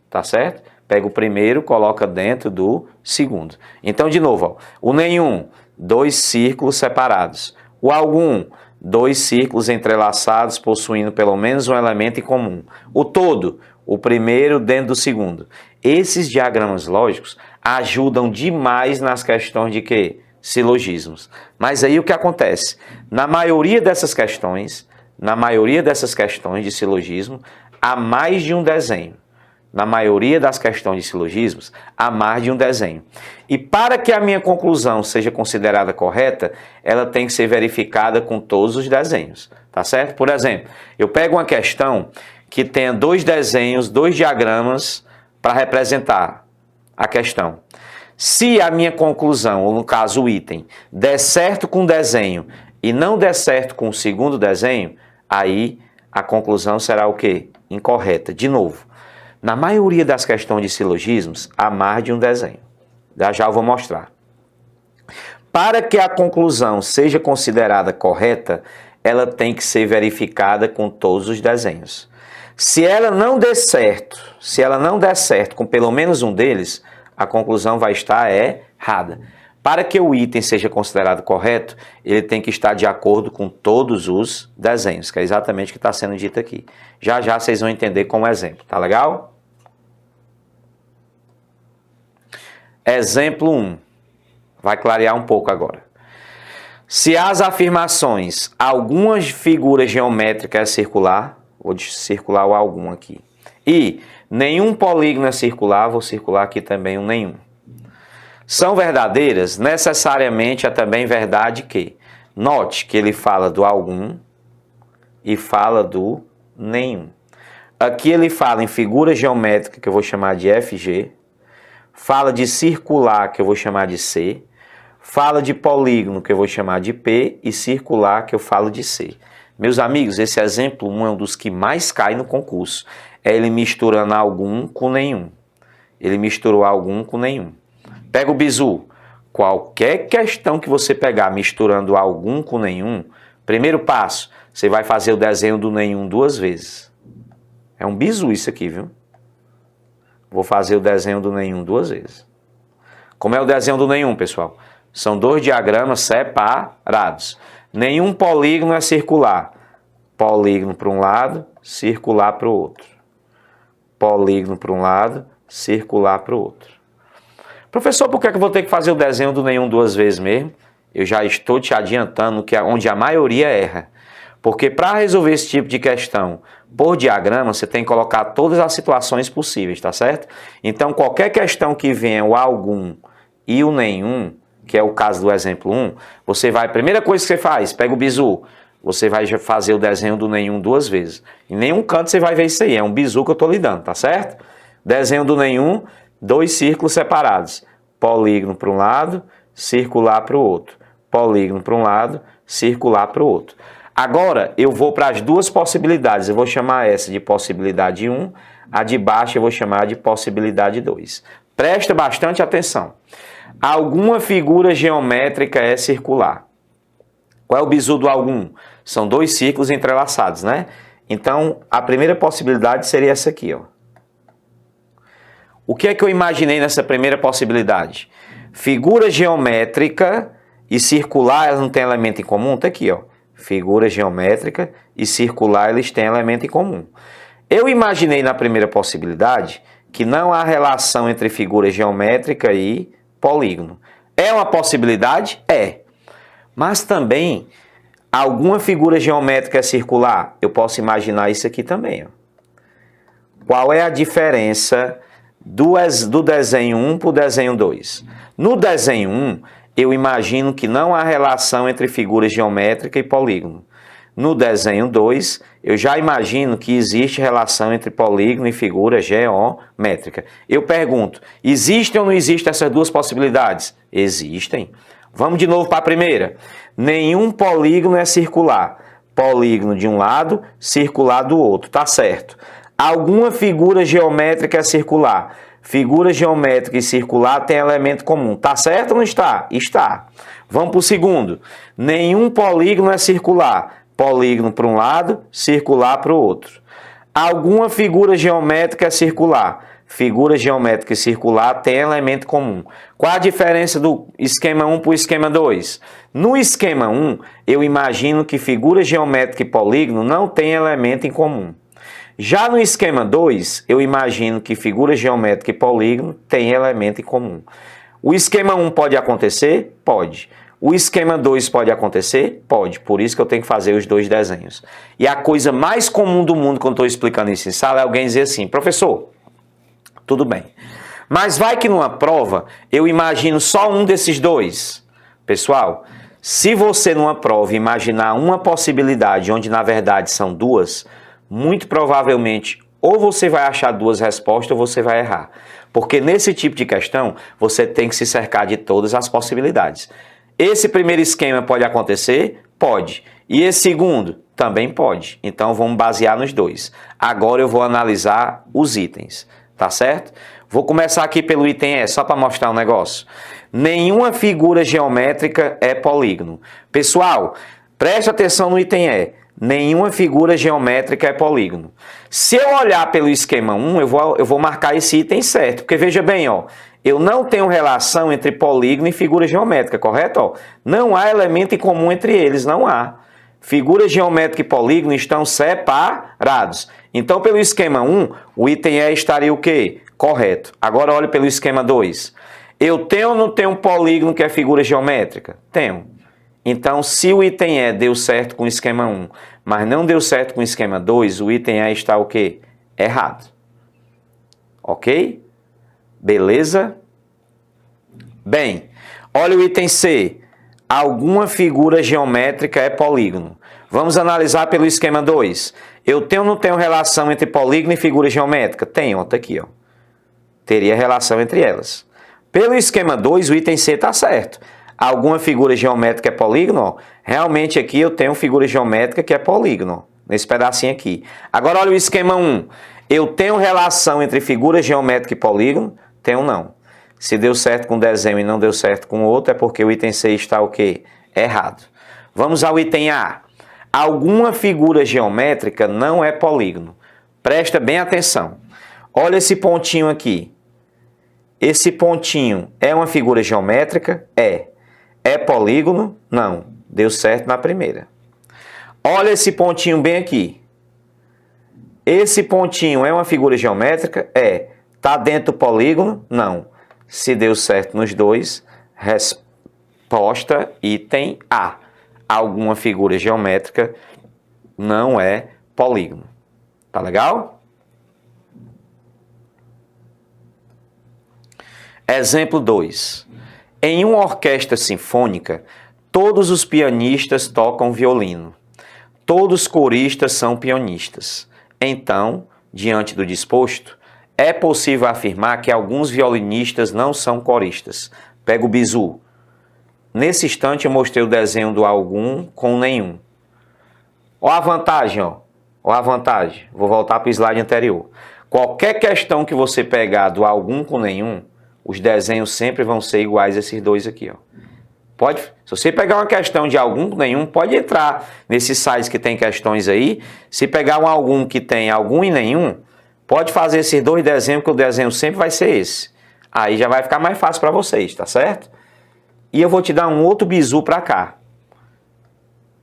Tá certo? Pega o primeiro, coloca dentro do segundo. Então, de novo, o nenhum, dois círculos separados. O algum, dois círculos entrelaçados, possuindo pelo menos um elemento em comum. O todo, o primeiro dentro do segundo. Esses diagramas lógicos ajudam demais nas questões de quê? Silogismos. Mas aí o que acontece? Na maioria dessas questões de silogismo, há mais de um desenho. Na maioria das questões de silogismos, há mais de um desenho. E para que a minha conclusão seja considerada correta, ela tem que ser verificada com todos os desenhos, tá certo? Por exemplo, eu pego uma questão que tenha dois desenhos, dois diagramas para representar a questão. Se a minha conclusão, ou no caso o item, der certo com o desenho e não der certo com o segundo desenho, aí a conclusão será o quê? Incorreta. De novo. Na maioria das questões de silogismos, há mais de um desenho. Já eu vou mostrar. Para que a conclusão seja considerada correta, ela tem que ser verificada com todos os desenhos. Se ela não der certo com pelo menos um deles, a conclusão vai estar errada. Para que o item seja considerado correto, ele tem que estar de acordo com todos os desenhos, que é exatamente o que está sendo dito aqui. Já já vocês vão entender como exemplo, tá legal? Exemplo 1. Vai clarear um pouco agora. Se as afirmações, alguma figura geométrica é circular, vou circular o algum aqui, e nenhum polígono é circular, vou circular aqui também um nenhum, são verdadeiras, necessariamente é também verdade que, note que ele fala do algum e fala do nenhum. Aqui ele fala em figura geométrica, que eu vou chamar de FG, fala de circular, que eu vou chamar de C, fala de polígono, que eu vou chamar de P, e circular, que eu falo de C. Meus amigos, esse exemplo é um dos que mais cai no concurso. É ele misturando algum com nenhum. Ele misturou algum com nenhum. Pega o bizu. Qualquer questão que você pegar misturando algum com nenhum, primeiro passo, você vai fazer o desenho do nenhum 2 vezes. É um bizu isso aqui, viu? Vou fazer o desenho do nenhum 2 vezes. Como é o desenho do nenhum, pessoal? São 2 diagramas separados. Nenhum polígono é circular. Polígono para um lado, circular para o outro. Polígono para um lado, circular para o outro. Professor, por que eu vou ter que fazer o desenho do nenhum 2 vezes mesmo? Eu já estou te adiantando que onde a maioria erra. Porque para resolver esse tipo de questão por diagrama, você tem que colocar todas as situações possíveis, tá certo? Então, qualquer questão que venha o algum e o nenhum, que é o caso do exemplo 1, você vai, primeira coisa que você faz, pega o bizu, você vai fazer o desenho do nenhum 2 vezes. Em nenhum canto você vai ver isso aí, é um bizu que eu estou lhe dando, tá certo? Desenho do nenhum, 2 círculos separados. Polígono para um lado, circular para o outro. Polígono para um lado, circular para o outro. Agora, eu vou para as 2 possibilidades. Eu vou chamar essa de possibilidade 1, a de baixo eu vou chamar de possibilidade 2. Presta bastante atenção. Alguma figura geométrica é circular. Qual é o bizu do algum? São 2 círculos entrelaçados, né? Então, a primeira possibilidade seria essa aqui, ó. O que é que eu imaginei nessa primeira possibilidade? Figura geométrica e circular, elas não têm elemento em comum? Tá aqui, ó. Figura geométrica e circular, eles têm elemento em comum. Eu imaginei na primeira possibilidade que não há relação entre figura geométrica e polígono. É uma possibilidade? É. Mas também, alguma figura geométrica é circular? Eu posso imaginar isso aqui também, ó. Qual é a diferença do desenho 1 para o desenho 2? No desenho 1, eu imagino que não há relação entre figura geométrica e polígono. No desenho 2, eu já imagino que existe relação entre polígono e figura geométrica. Eu pergunto, existem ou não existem essas 2 possibilidades? Existem. Vamos de novo para a primeira. Nenhum polígono é circular. Polígono de um lado, circular do outro. Tá certo. Alguma figura geométrica é circular. Figura geométrica e circular tem elemento comum. Tá certo ou não está? Está. Vamos para o segundo. Nenhum polígono é circular. Polígono para um lado, circular para o outro. Alguma figura geométrica é circular. Figura geométrica e circular tem elemento comum. Qual a diferença do esquema 1 para o esquema 2? No esquema 1, eu imagino que figura geométrica e polígono não tem elemento em comum. Já no esquema 2, eu imagino que figura geométrica e polígono tem elemento em comum. O esquema 1 pode acontecer? Pode. O esquema 2 pode acontecer? Pode. Por isso que eu tenho que fazer os 2 desenhos. E a coisa mais comum do mundo quando estou explicando isso em sala é alguém dizer assim, professor, tudo bem, mas vai que numa prova eu imagino só um desses 2. Pessoal, se você numa prova imaginar uma possibilidade onde na verdade são 2, muito provavelmente ou você vai achar 2 respostas ou você vai errar. Porque nesse tipo de questão, você tem que se cercar de todas as possibilidades. Esse primeiro esquema pode acontecer? Pode. E esse segundo? Também pode. Então vamos basear nos 2. Agora eu vou analisar os itens, tá certo? Vou começar aqui pelo item E, só para mostrar um negócio. Nenhuma figura geométrica é polígono. Pessoal, preste atenção no item E. Nenhuma figura geométrica é polígono. Se eu olhar pelo esquema 1, eu vou marcar esse item certo. Porque veja bem, ó, eu não tenho relação entre polígono e figura geométrica, correto? Ó, não há elemento em comum entre eles, não há. Figura geométrica e polígono estão separados. Então, pelo esquema 1, o item E estaria o quê? Correto. Agora, olhe pelo esquema 2. Eu tenho ou não tenho um polígono que é figura geométrica? Tenho. Então, se o item E deu certo com o esquema 1, mas não deu certo com o esquema 2, o item E está o quê? Errado. Ok? Beleza? Bem, olha o item C. Alguma figura geométrica é polígono. Vamos analisar pelo esquema 2. Eu tenho ou não tenho relação entre polígono e figura geométrica? Tenho, está aqui, ó. Teria relação entre elas. Pelo esquema 2, o item C está certo. Alguma figura geométrica é polígono? Ó. Realmente aqui eu tenho figura geométrica que é polígono, ó, nesse pedacinho aqui. Agora olha o esquema 1. Eu tenho relação entre figura geométrica e polígono? Tenho não. Se deu certo com um desenho e não deu certo com outro, é porque o item C está o quê? Errado. Vamos ao item A. Alguma figura geométrica não é polígono. Presta bem atenção. Olha esse pontinho aqui. Esse pontinho é uma figura geométrica? É. É polígono? Não. Deu certo na primeira. Olha esse pontinho bem aqui. Esse pontinho é uma figura geométrica? É. Está dentro do polígono? Não. Se deu certo nos dois, resposta item A. Alguma figura geométrica não é polígono. Tá legal? Exemplo 2. Em uma orquestra sinfônica, todos os pianistas tocam violino. Todos os coristas são pianistas. Então, diante do disposto, é possível afirmar que alguns violinistas não são coristas. Pega o bizu. Nesse instante eu mostrei o desenho do algum com nenhum. Olha a vantagem, ó. Olha a vantagem. Vou voltar para o slide anterior. Qualquer questão que você pegar do algum com nenhum, os desenhos sempre vão ser iguais a esses dois aqui, ó. Pode, se você pegar uma questão de algum com nenhum, pode entrar nesses sites que tem questões aí. Se pegar um algum que tem algum e nenhum, pode fazer esses dois desenhos, que o desenho sempre vai ser esse. Aí já vai ficar mais fácil para vocês, tá certo? E eu vou te dar um outro bizu para cá.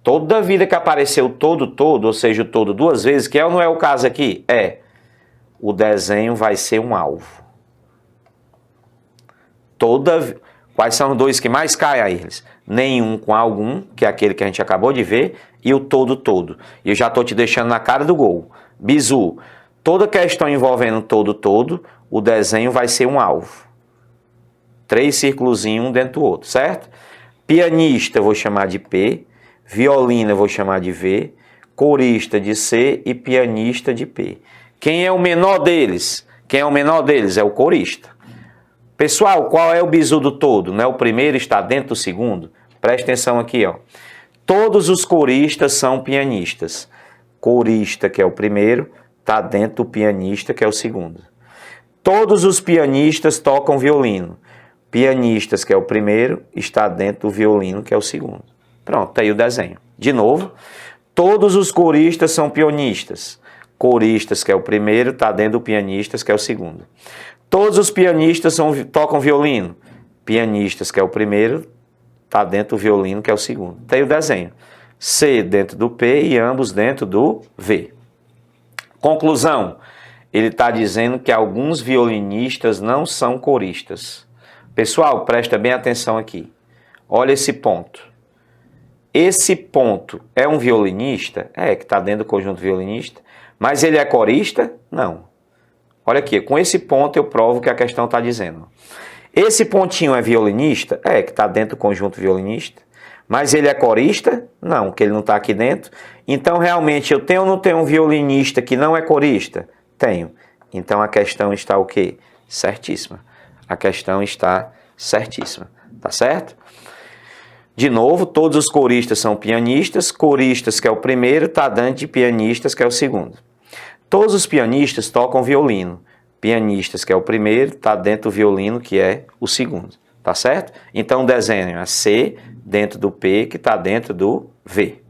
Toda vida que apareceu todo, ou seja, o todo duas vezes, que é ou não é o caso aqui? É. O desenho vai ser um alvo. Quais são os dois que mais caem a eles? Nenhum com algum, que é aquele que a gente acabou de ver, e o todo. E eu já estou te deixando na cara do gol. Bizu. Toda questão envolvendo todo, o desenho vai ser um alvo. 3 círculozinhos um dentro do outro, certo? Pianista eu vou chamar de P, violino eu vou chamar de V, corista de C e pianista de P. Quem é o menor deles? Quem é o menor deles? É o corista. Pessoal, qual é o bizu do todo? Não é o primeiro está dentro do segundo? Presta atenção aqui, ó. Todos os coristas são pianistas. Corista, que é o primeiro, está dentro do pianista, que é o segundo. Todos os pianistas tocam violino. Pianistas, que é o primeiro, está dentro do violino, que é o segundo. Pronto, tá aí o desenho. De novo, todos os coristas são pianistas. Coristas, que é o primeiro, está dentro do pianistas, que é o segundo. Todos os pianistas tocam violino. Pianistas, que é o primeiro, está dentro do violino, que é o segundo. Tá aí o desenho. C dentro do P e ambos dentro do V. Conclusão. Ele está dizendo que alguns violinistas não são coristas. Pessoal, presta bem atenção aqui. Olha esse ponto. Esse ponto é um violinista? É, que está dentro do conjunto violinista. Mas ele é corista? Não. Olha aqui, com esse ponto eu provo que a questão está dizendo. Esse pontinho é violinista? É, que está dentro do conjunto violinista. Mas ele é corista? Não, que ele não está aqui dentro. Então, realmente, eu tenho ou não tenho um violinista que não é corista? Tenho. Então, a questão está o quê? Certíssima. A questão está certíssima. Tá certo? De novo, todos os coristas são pianistas. Coristas, que é o primeiro, está dentro de pianistas, que é o segundo. Todos os pianistas tocam violino. Pianistas, que é o primeiro, está dentro do violino, que é o segundo. Tá certo? Então, o desenho é C dentro do P, que está dentro do V.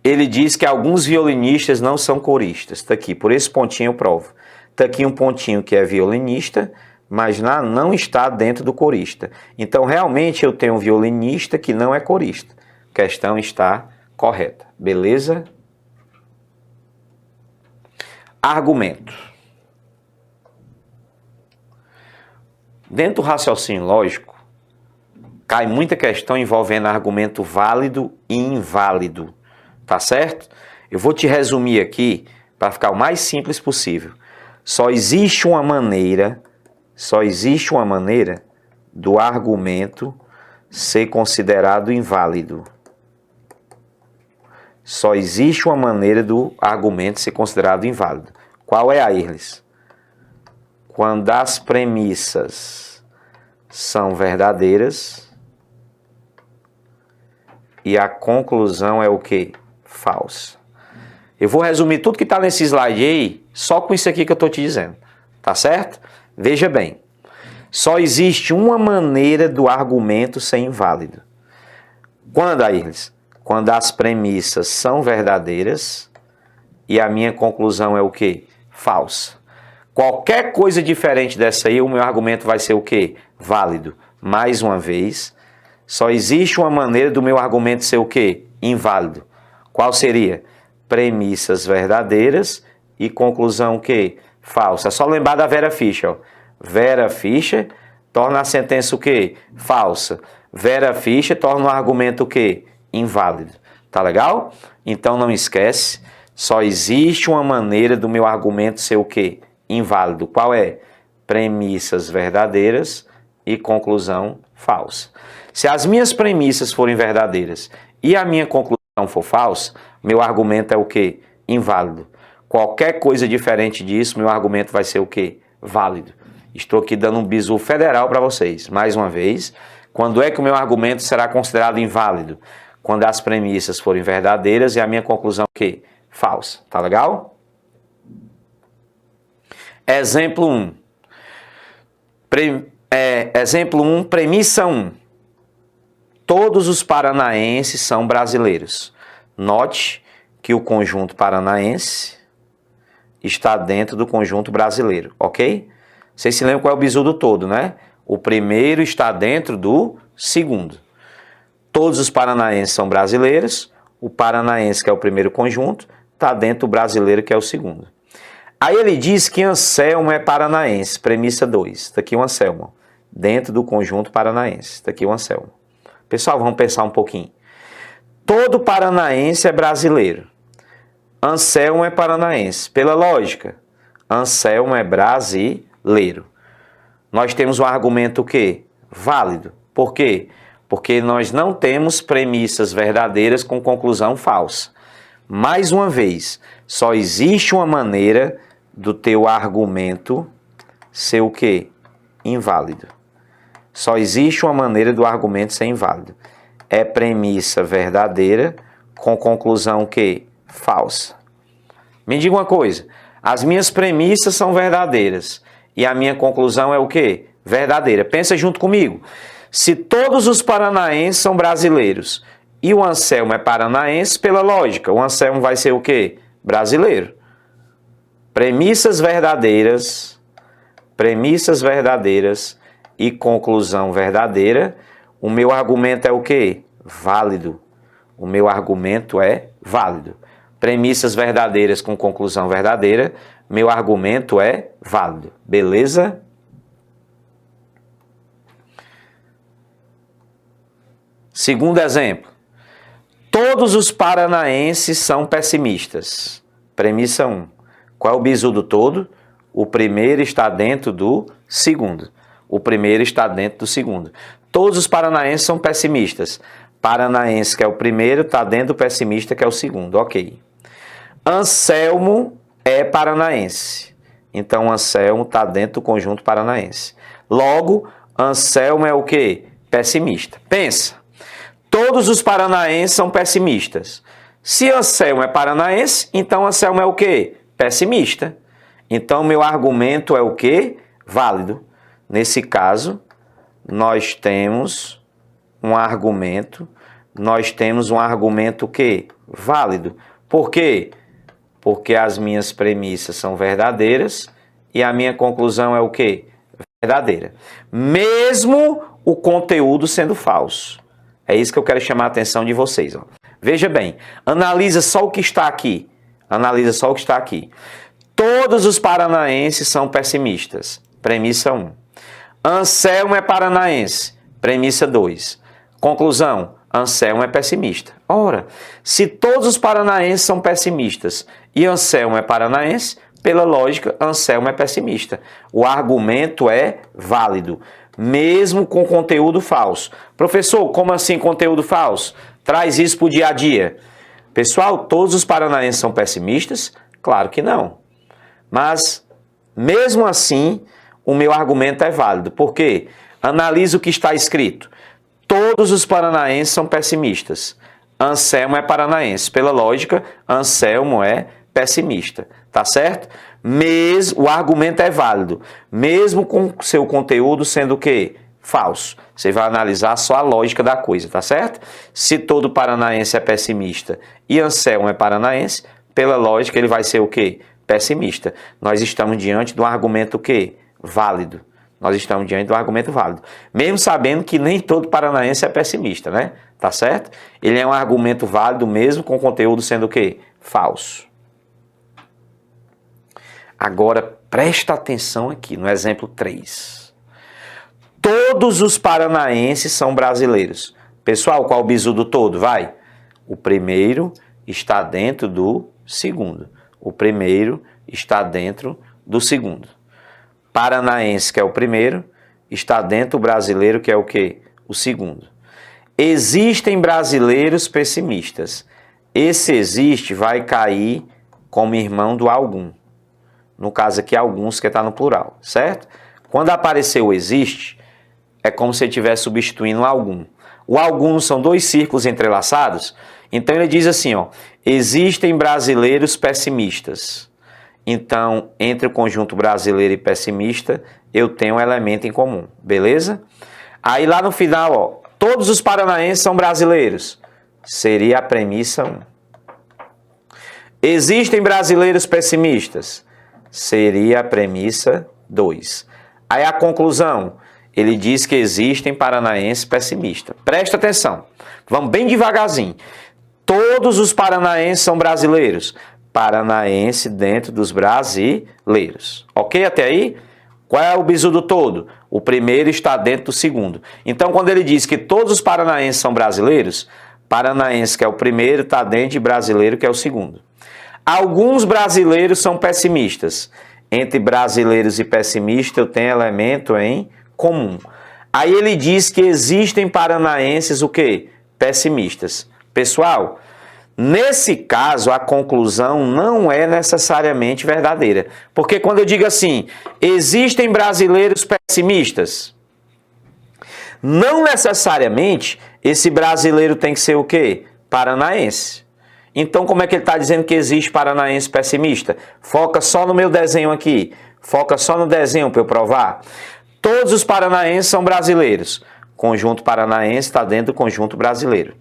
Ele diz que alguns violinistas não são coristas. Está aqui, por esse pontinho eu provo. Está aqui um pontinho que é violinista, mas não está dentro do corista. Então, realmente, eu tenho um violinista que não é corista. A questão está correta. Beleza? Argumento. Dentro do raciocínio lógico, cai muita questão envolvendo argumento válido e inválido. Tá certo? Eu vou te resumir aqui para ficar o mais simples possível. Só existe uma maneira do argumento ser considerado inválido. Só existe uma maneira do argumento ser considerado inválido. Qual é a, Irles? quando as premissas são verdadeiras e a conclusão é o quê? Falsa. Eu vou resumir tudo que está nesse slide aí, só com isso aqui que eu estou te dizendo. Tá certo? Veja bem. Só existe uma maneira do argumento ser inválido. Quando, Aires? Quando as premissas são verdadeiras e a minha conclusão é o quê? Falsa. Qualquer coisa diferente dessa aí, o meu argumento vai ser o quê? Válido. Mais uma vez, só existe uma maneira do meu argumento ser o quê? Inválido. Qual seria? Premissas verdadeiras e conclusão o quê? Falsa. É só lembrar da Vera Fischer. Ó. Vera Fischer torna a sentença o quê? Falsa. Vera Fischer torna o argumento o quê? Inválido. Tá legal? Então não esquece, só existe uma maneira do meu argumento ser o quê? Inválido. Qual é? Premissas verdadeiras e conclusão falsa. Se as minhas premissas forem verdadeiras e a minha conclusão for falsa, meu argumento é o quê? Inválido. Qualquer coisa diferente disso, meu argumento vai ser o quê? Válido. Estou aqui dando um bizu federal para vocês. Mais uma vez, quando é que o meu argumento será considerado inválido? Quando as premissas forem verdadeiras e a minha conclusão o quê? Falsa. Tá legal? Exemplo 1. Exemplo 1, premissa 1. Todos os paranaenses são brasileiros. Note que o conjunto paranaense está dentro do conjunto brasileiro, ok? Vocês se lembram qual é o bizu do todo, né? O primeiro está dentro do segundo. Todos os paranaenses são brasileiros. O paranaense, que é o primeiro conjunto, está dentro do brasileiro, que é o segundo. Aí ele diz que Anselmo é paranaense, premissa 2. Está aqui o Anselmo, dentro do conjunto paranaense. Está aqui o Anselmo. Pessoal, vamos pensar um pouquinho. Todo paranaense é brasileiro. Anselmo é paranaense. Pela lógica, Anselmo é brasileiro. Nós temos um argumento o quê? Válido. Por quê? Porque nós não temos premissas verdadeiras com conclusão falsa. Mais uma vez, só existe uma maneira do teu argumento ser o quê? Inválido. Só existe uma maneira do argumento ser inválido. É premissa verdadeira com conclusão o quê? Falsa. Me diga uma coisa. As minhas premissas são verdadeiras e a minha conclusão é o quê? Verdadeira. Pensa junto comigo. Se todos os paranaenses são brasileiros e o Anselmo é paranaense, pela lógica, o Anselmo vai ser o quê? Brasileiro. Premissas verdadeiras e conclusão verdadeira, o meu argumento é o quê? Válido. O meu argumento é válido. Premissas verdadeiras com conclusão verdadeira, meu argumento é válido. Beleza? Segundo exemplo. Todos os paranaenses são pessimistas. Premissa 1. Qual é o bizu do todo? O primeiro está dentro do segundo. O primeiro está dentro do segundo. Todos os paranaenses são pessimistas. Paranaense, que é o primeiro, está dentro do pessimista, que é o segundo. Ok. Anselmo é paranaense. Então, Anselmo está dentro do conjunto paranaense. Logo, Anselmo é o quê? Pessimista. Pensa. Todos os paranaenses são pessimistas. Se Anselmo é paranaense, então Anselmo é o quê? Pessimista. Então, meu argumento é o quê? Válido. Nesse caso, nós temos um argumento o quê? Válido. Por quê? Porque as minhas premissas são verdadeiras e a minha conclusão é o quê? Verdadeira. Mesmo o conteúdo sendo falso. É isso que eu quero chamar a atenção de vocês. Ó. Veja bem, analisa só o que está aqui. Analisa só o que está aqui. Todos os paranaenses são pessimistas. Premissa 1. Anselmo é paranaense. Premissa 2. Conclusão. Anselmo é pessimista. Ora, se todos os paranaenses são pessimistas e Anselmo é paranaense, pela lógica, Anselmo é pessimista. O argumento é válido, mesmo com conteúdo falso. Professor, como assim conteúdo falso? Traz isso para o dia a dia. Pessoal, todos os paranaenses são pessimistas? Claro que não. Mas, mesmo assim, o meu argumento é válido. Por quê? Analise o que está escrito. Todos os paranaenses são pessimistas. Anselmo é paranaense. Pela lógica, Anselmo é pessimista. Tá certo? O argumento é válido. Mesmo com seu conteúdo sendo o quê? Falso. Você vai analisar só a lógica da coisa, tá certo? Se todo paranaense é pessimista e Anselmo é paranaense, pela lógica ele vai ser o quê? Pessimista. Nós estamos diante de um argumento o quê? Válido. Nós estamos diante de um argumento válido. Mesmo sabendo que nem todo paranaense é pessimista, né? Tá certo? Ele é um argumento válido mesmo com o conteúdo sendo o quê? Falso. Agora, presta atenção aqui no exemplo 3. Todos os paranaenses são brasileiros. Pessoal, qual o bizu do todo? Vai. O primeiro está dentro do segundo. O primeiro está dentro do segundo. Paranaense, que é o primeiro, está dentro do brasileiro, que é o quê? O segundo. Existem brasileiros pessimistas. Esse existe vai cair como irmão do algum. No caso aqui, alguns, que está no plural, certo? Quando aparecer o existe, é como se ele estivesse substituindo o algum. O algum são dois círculos entrelaçados. Então ele diz assim, ó, existem brasileiros pessimistas. Então, entre o conjunto brasileiro e pessimista, eu tenho um elemento em comum, beleza? Aí lá no final, ó, todos os paranaenses são brasileiros. Seria a premissa 1. Existem brasileiros pessimistas. Seria a premissa 2. Aí a conclusão, ele diz que existem paranaenses pessimistas. Presta atenção, vamos bem devagarzinho. Todos os paranaenses são brasileiros. Paranaense dentro dos brasileiros. Ok até aí? Qual é o bizu do todo? O primeiro está dentro do segundo. Então, quando ele diz que todos os paranaenses são brasileiros, paranaense, que é o primeiro, está dentro de brasileiro, que é o segundo. Alguns brasileiros são pessimistas. Entre brasileiros e pessimistas, eu tenho elemento em comum. Aí ele diz que existem paranaenses o quê? Pessimistas. Pessoal, nesse caso, a conclusão não é necessariamente verdadeira. Porque quando eu digo assim, existem brasileiros pessimistas, não necessariamente esse brasileiro tem que ser o quê? Paranaense. Então, como é que ele está dizendo que existe paranaense pessimista? Foca só no meu desenho aqui. Foca só no desenho para eu provar. Todos os paranaenses são brasileiros. Conjunto paranaense está dentro do conjunto brasileiro.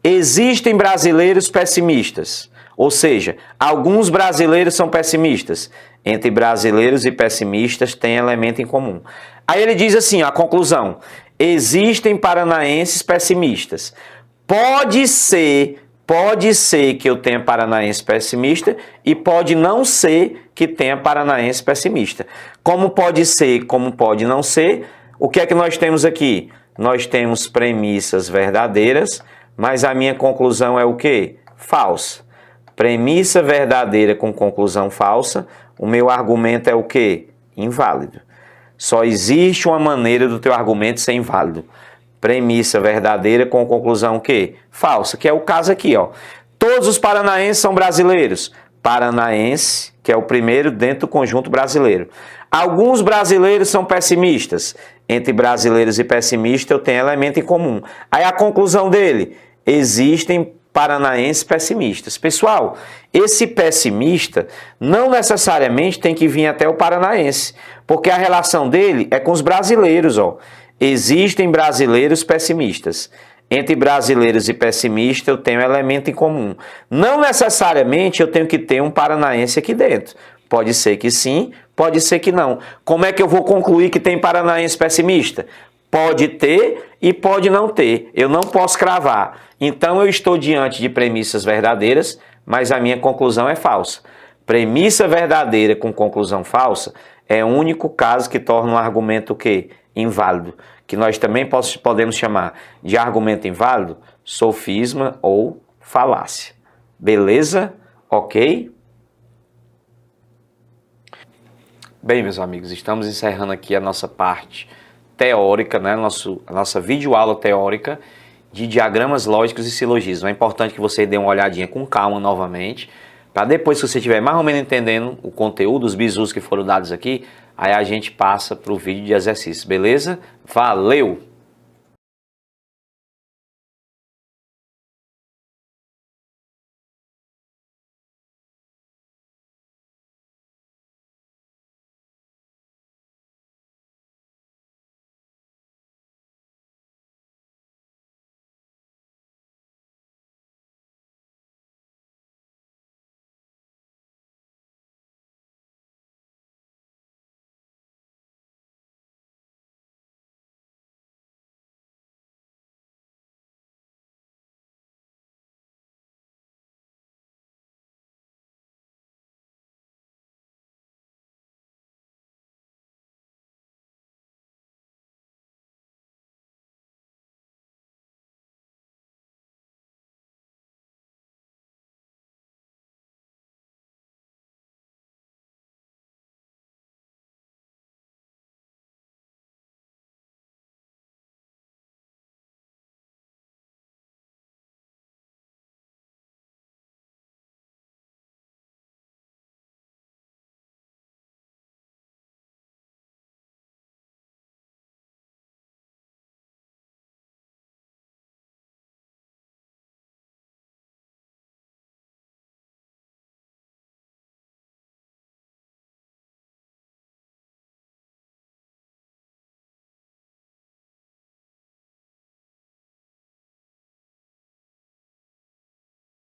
Existem brasileiros pessimistas. Ou seja, alguns brasileiros são pessimistas. Entre brasileiros e pessimistas tem elemento em comum. Aí ele diz assim, a conclusão. Existem paranaenses pessimistas. Pode ser que eu tenha paranaense pessimista e pode não ser que tenha paranaense pessimista. Como pode ser, como pode não ser, o que é que nós temos aqui? Nós temos premissas verdadeiras, mas a minha conclusão é o quê? Falsa. Premissa verdadeira com conclusão falsa, o meu argumento é o quê? Inválido. Só existe uma maneira do teu argumento ser inválido. Premissa verdadeira com conclusão o quê? Falsa, que é o caso aqui, ó. Todos os paranaenses são brasileiros. Paranaense, que é o primeiro dentro do conjunto brasileiro. Alguns brasileiros são pessimistas. Entre brasileiros e pessimistas eu tenho elemento em comum. Aí a conclusão dele, existem paranaenses pessimistas. Pessoal, esse pessimista não necessariamente tem que vir até o paranaense, porque a relação dele é com os brasileiros, ó. Existem brasileiros pessimistas. Entre brasileiros e pessimistas eu tenho elemento em comum. Não necessariamente eu tenho que ter um paranaense aqui dentro. Pode ser que sim, pode ser que não. Como é que eu vou concluir que tem paranaense pessimista? Pode ter e pode não ter. Eu não posso cravar. Então eu estou diante de premissas verdadeiras, mas a minha conclusão é falsa. Premissa verdadeira com conclusão falsa é o único caso que torna um argumento o quê? Inválido, que nós também podemos chamar de argumento inválido, sofisma ou falácia. Beleza? Ok? Bem, meus amigos, estamos encerrando aqui a nossa parte teórica, né? A nossa videoaula teórica de diagramas lógicos e silogismos. É importante que você dê uma olhadinha com calma novamente, para depois, se você estiver mais ou menos entendendo o conteúdo, os bizus que foram dados aqui, Aí a gente passa para o vídeo de exercício, beleza? Valeu!